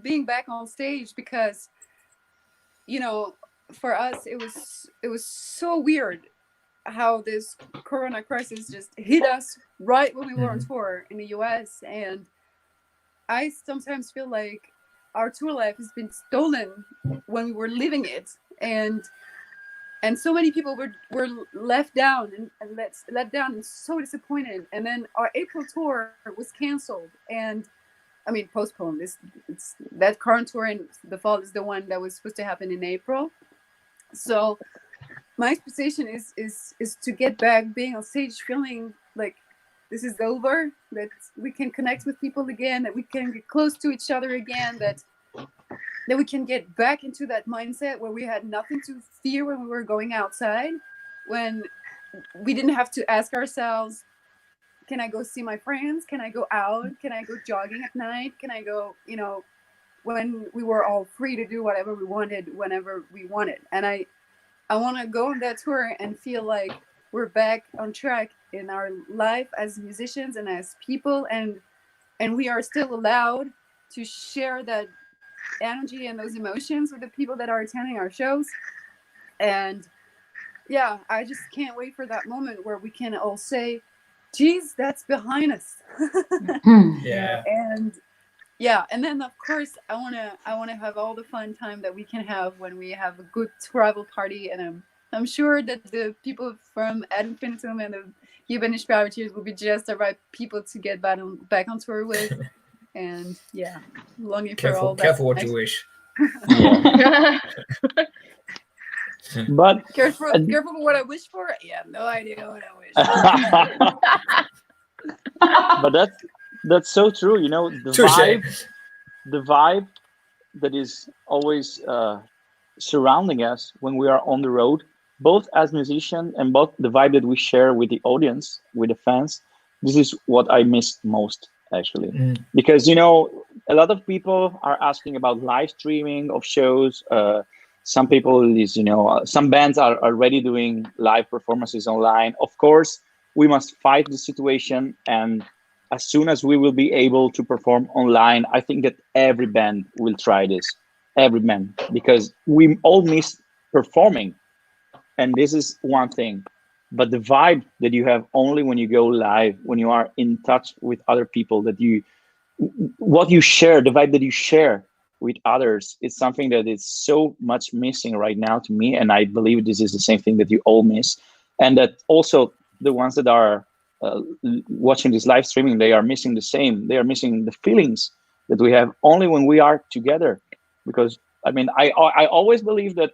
being back on stage, because, you know, for us it was so weird how this corona crisis just hit us right when we were on tour in the US, and I sometimes feel like our tour life has been stolen when we were living it, and so many people were left down and let down and so disappointed. And then our April tour was canceled, and I mean postponed. It's that current tour in the fall is the one that was supposed to happen in April. So my expectation is to get back being on stage feeling like this is over, that we can connect with people again, that we can get close to each other again, that we can get back into that mindset where we had nothing to fear when we were going outside, when we didn't have to ask ourselves, can I go see my friends? Can I go out? Can I go jogging at night? Can I go, you know, when we were all free to do whatever we wanted, whenever we wanted. And I want to go on that tour and feel like we're back on track in our life as musicians and as people, and we are still allowed to share that energy and those emotions with the people that are attending our shows. And yeah, I just can't wait for that moment where we can all say, geez, that's behind us. Yeah. And yeah, and then of course I wanna have all the fun time that we can have when we have a good travel party, and I'm sure that the people from Infinitum and the Banished Predators will be just the right people to get back on tour with. And yeah, longing for all that. Careful what you wish. But careful what I wish for. Yeah, no idea what I wish. But that's so true. You know, the vibe that is always surrounding us when we are on the road, both as musicians and both the vibe that we share with the audience, with the fans. This is what I miss most. actually, Mm. because you know a lot of people are asking about live streaming of shows. Some people is some bands are already doing live performances online. Of course, we must fight the situation, and as soon as we will be able to perform online, I think that every band will try this, every band, because we all miss performing, and this is one thing. But the vibe that you have only when you go live, when you are in touch with other people, that you what you share, the vibe that you share with others, is something that is so much missing right now to me, and I believe this is the same thing that you all miss, and that also the ones that are watching this live streaming, they are missing the same. They are missing the feelings that we have only when we are together, because I mean I always believe that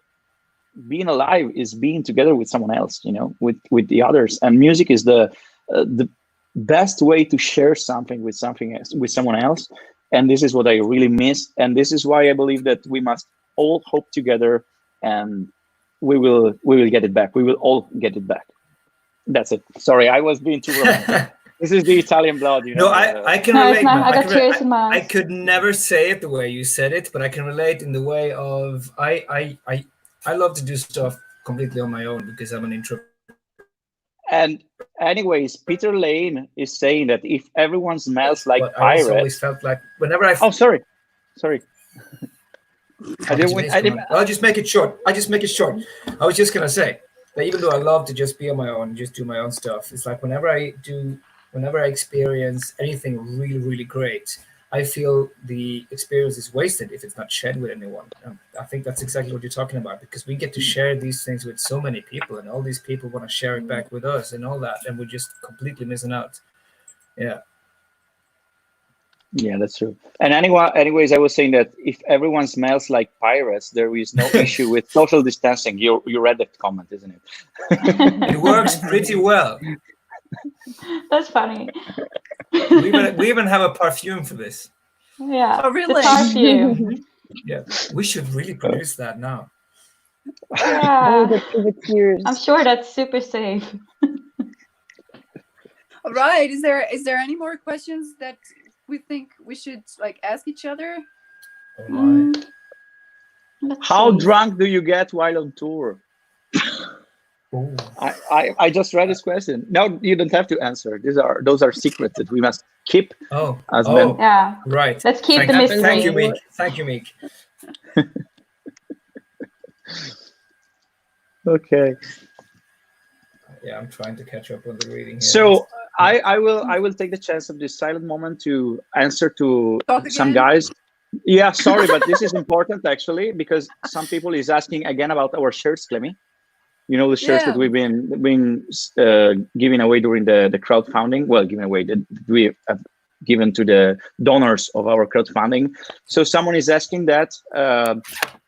being alive is being together with someone else, with the others, and music is the best way to share something with someone else. And this is what I really miss, and this is why I believe that we must all hope together, and we will get it back. We will all get it back. That's it. Sorry, I was being too romantic. This is the Italian blood, No, I can No, it's relate, not. man. I got can tears in my I eyes. could never say it the way you said it, but I can relate in the way of I love to do stuff completely on my own because I'm an introvert. And anyways, Peter Lane is saying that if everyone smells like But I also always pirates. felt like whenever I Oh, sorry. I Okay, didn't. I didn't. I'll just make it short. I was just gonna say that even though I love to just be on my own, just do my own stuff, it's like whenever I experience anything really, really great, I feel the experience is wasted if it's not shared with anyone. I think that's exactly what you're talking about, because we get to share these things with so many people, and all these people want to share it back with us and all that, and we're just completely missing out. Yeah. Yeah, that's true. And anyways, I was saying that if everyone smells like pirates, there is no issue with social distancing. You read that comment, isn't it? It works pretty well. That's funny. We even have a perfume for this. Yeah. Oh, really? The perfume. Yeah, we should really produce that now. Oh, Yeah. the privateers. I'm sure that's super safe. All right. Is there any more questions that we think we should ask each other? Oh my. Let's How see. drunk do you get while on tour? Ooh. I just read this question. No, you don't have to answer. Those are secrets that we must keep. Oh, As Yeah. right. Let's keep Thank the mystery. Thank you, Meek. Thank you, Meek. Okay. Yeah, I'm trying to catch up on the reading here. So I will take the chance of this silent moment to answer to Talk some again? guys. Yeah, sorry, but this is important actually, because some people is asking again about our shirts, Clemmy. You know, the shirts that Yeah. we've been giving away during the crowdfunding. Well, giving away that we have given to the donors of our crowdfunding. So someone is asking that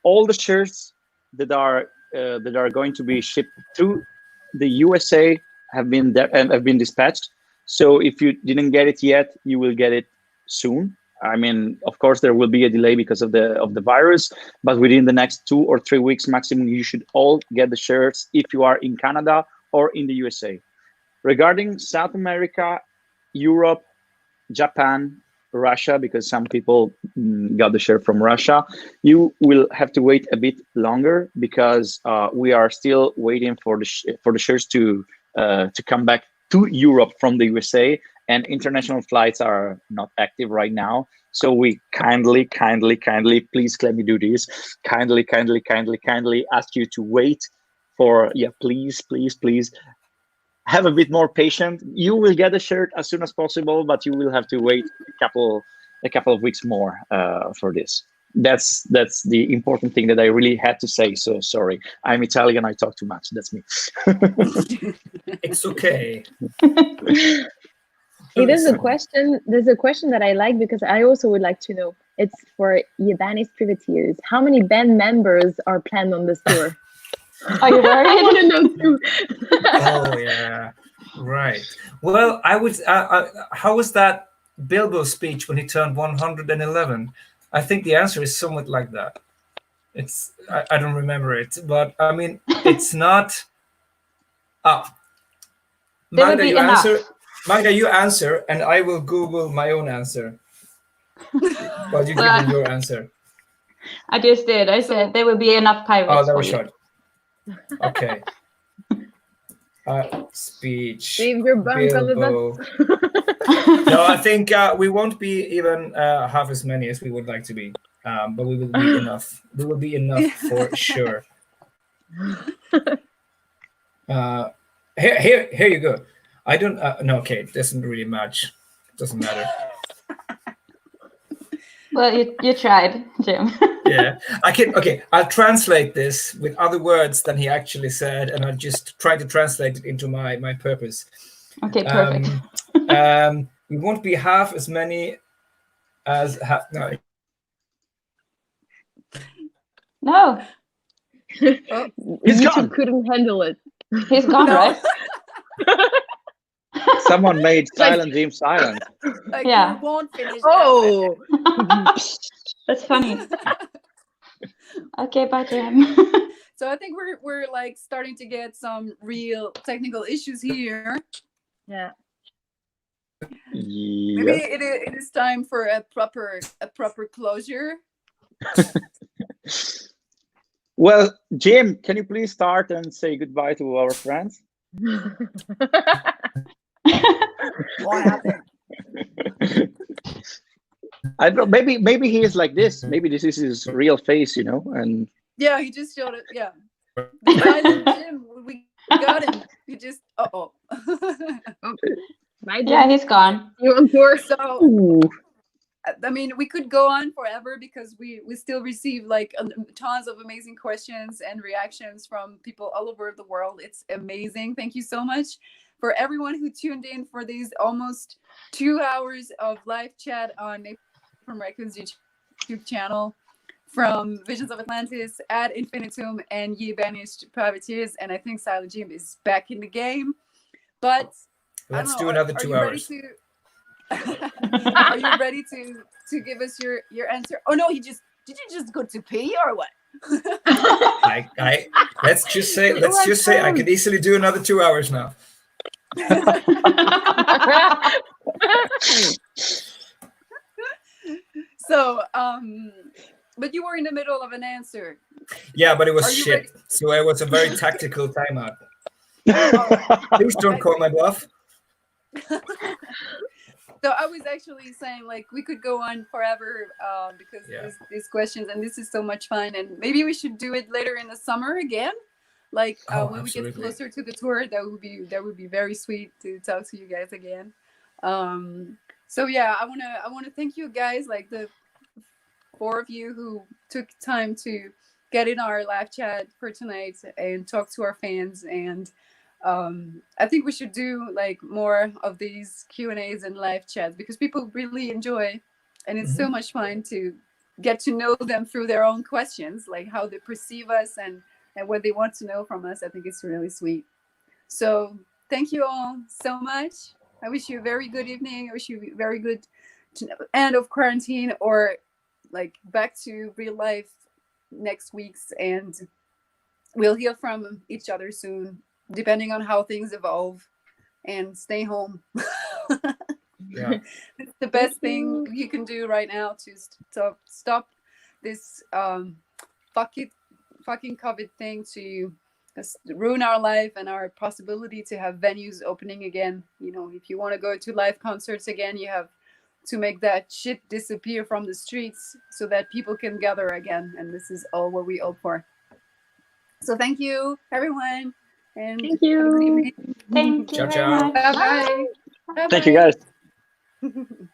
all the shirts that are going to be shipped to the USA have been dispatched. So if you didn't get it yet, you will get it soon. I mean, of course, there will be a delay because of the virus, but within the next 2 or 3 weeks maximum, you should all get the shirts if you are in Canada or in the USA. Regarding South America, Europe, Japan, Russia, because some people got the shirt from Russia, you will have to wait a bit longer, because we are still waiting for the shirts to come back to Europe from the USA, and international flights are not active right now. So we kindly, please let me do this. Kindly ask you to wait for, please. Have a bit more patience. You will get a shirt as soon as possible, but you will have to wait a couple of weeks more for this. That's the important thing that I really had to say. So sorry, I'm Italian. I talk too much. That's me. It's okay. Hey, there's a question that I like, because I also would like to know. It's for Banished Privateers. How many band members are planned on this tour? Are you I worried? want to know too. Oh yeah, right. Well, how was that Bilbo speech when he turned 111? I think the answer is somewhat like that. I don't remember it, but I mean, it's not. There will Magda, be you enough. answer. Magda, you answer, and I will Google my own answer. While you give me your answer. I just did. I said there will be enough pirates. Oh, that for was you. short. Okay. Speech. Save your bunk on the Bilbo. bus. No, I think we won't be even half as many as we would like to be, but we will be enough. We will be enough for sure. Here you go. I don't. No, okay, it doesn't really match. Doesn't matter. Well, you tried, Jim. Yeah, I can. Okay, I'll translate this with other words than he actually said, and I'll just try to translate it into my purpose. Okay, perfect. We won't be half as many as no. No, He's YouTube gone. couldn't handle it. he's gone, No. right? Someone made Like- silent Jim silent. Like, Yeah. you won't finish. Oh, That's funny. Okay, bye, Jim. So I think we're like starting to get some real technical issues here. yeah. Maybe Yes. it is time for a proper closure. Well, Jim, can you please start and say goodbye to our friends? What happened? I don't know. Maybe he is like this. Maybe this is his real face, you know. And Yeah, he just showed it. Yeah, the silent Jim. We got him. He just. Oh. Bye, Yeah, Jim. he's gone. You on tour? So ooh, I mean, we could go on forever because we still receive like tons of amazing questions and reactions from people all over the world. It's amazing. Thank you so much for everyone who tuned in for these almost 2 hours of live chat on from Raccoon's YouTube channel, from Visions of Atlantis, at Infinitum, and Ye Banished Privateers. And I think Silent Jim is back in the game. But Let's I don't do know, another are 2 you ready hours. to are you ready to give us your answer? Oh no, did you just go to pee or what? Let's just say I could easily do another 2 hours now. So but you were in the middle of an answer. Yeah, but it was Are you shit. ready? So it was a very tactical timeout. Oh, Please don't call my bluff. so I was actually saying like we could go on forever because Yeah. these questions, and this is so much fun, and maybe we should do it later in the summer again, like when we get Absolutely. closer to the tour. That would be very sweet to talk to you guys again. So yeah, I wanna thank you guys, like the 4 of you who took time to get in our live chat for tonight and talk to our fans. And I think we should do like more of these Q&As and live chats because people really enjoy, and it's so much fun to get to know them through their own questions, like how they perceive us and what they want to know from us. I think it's really sweet. So thank you all so much. I wish you a very good evening. I wish you a very good end of quarantine, or like back to real life next week's, and we'll hear from each other soon, depending on how things evolve. And stay home. Yeah. It's the best thing you can do right now to stop this fucking COVID thing to ruin our life and our possibility to have venues opening again. You know, if you want to go to live concerts again, you have to make that shit disappear from the streets so that people can gather again. And this is all what we hope for. So thank you, everyone. And Thank you. have a good evening. Thank you Ciao, very ciao. much. Bye-bye. thank you, guys. Bye-bye.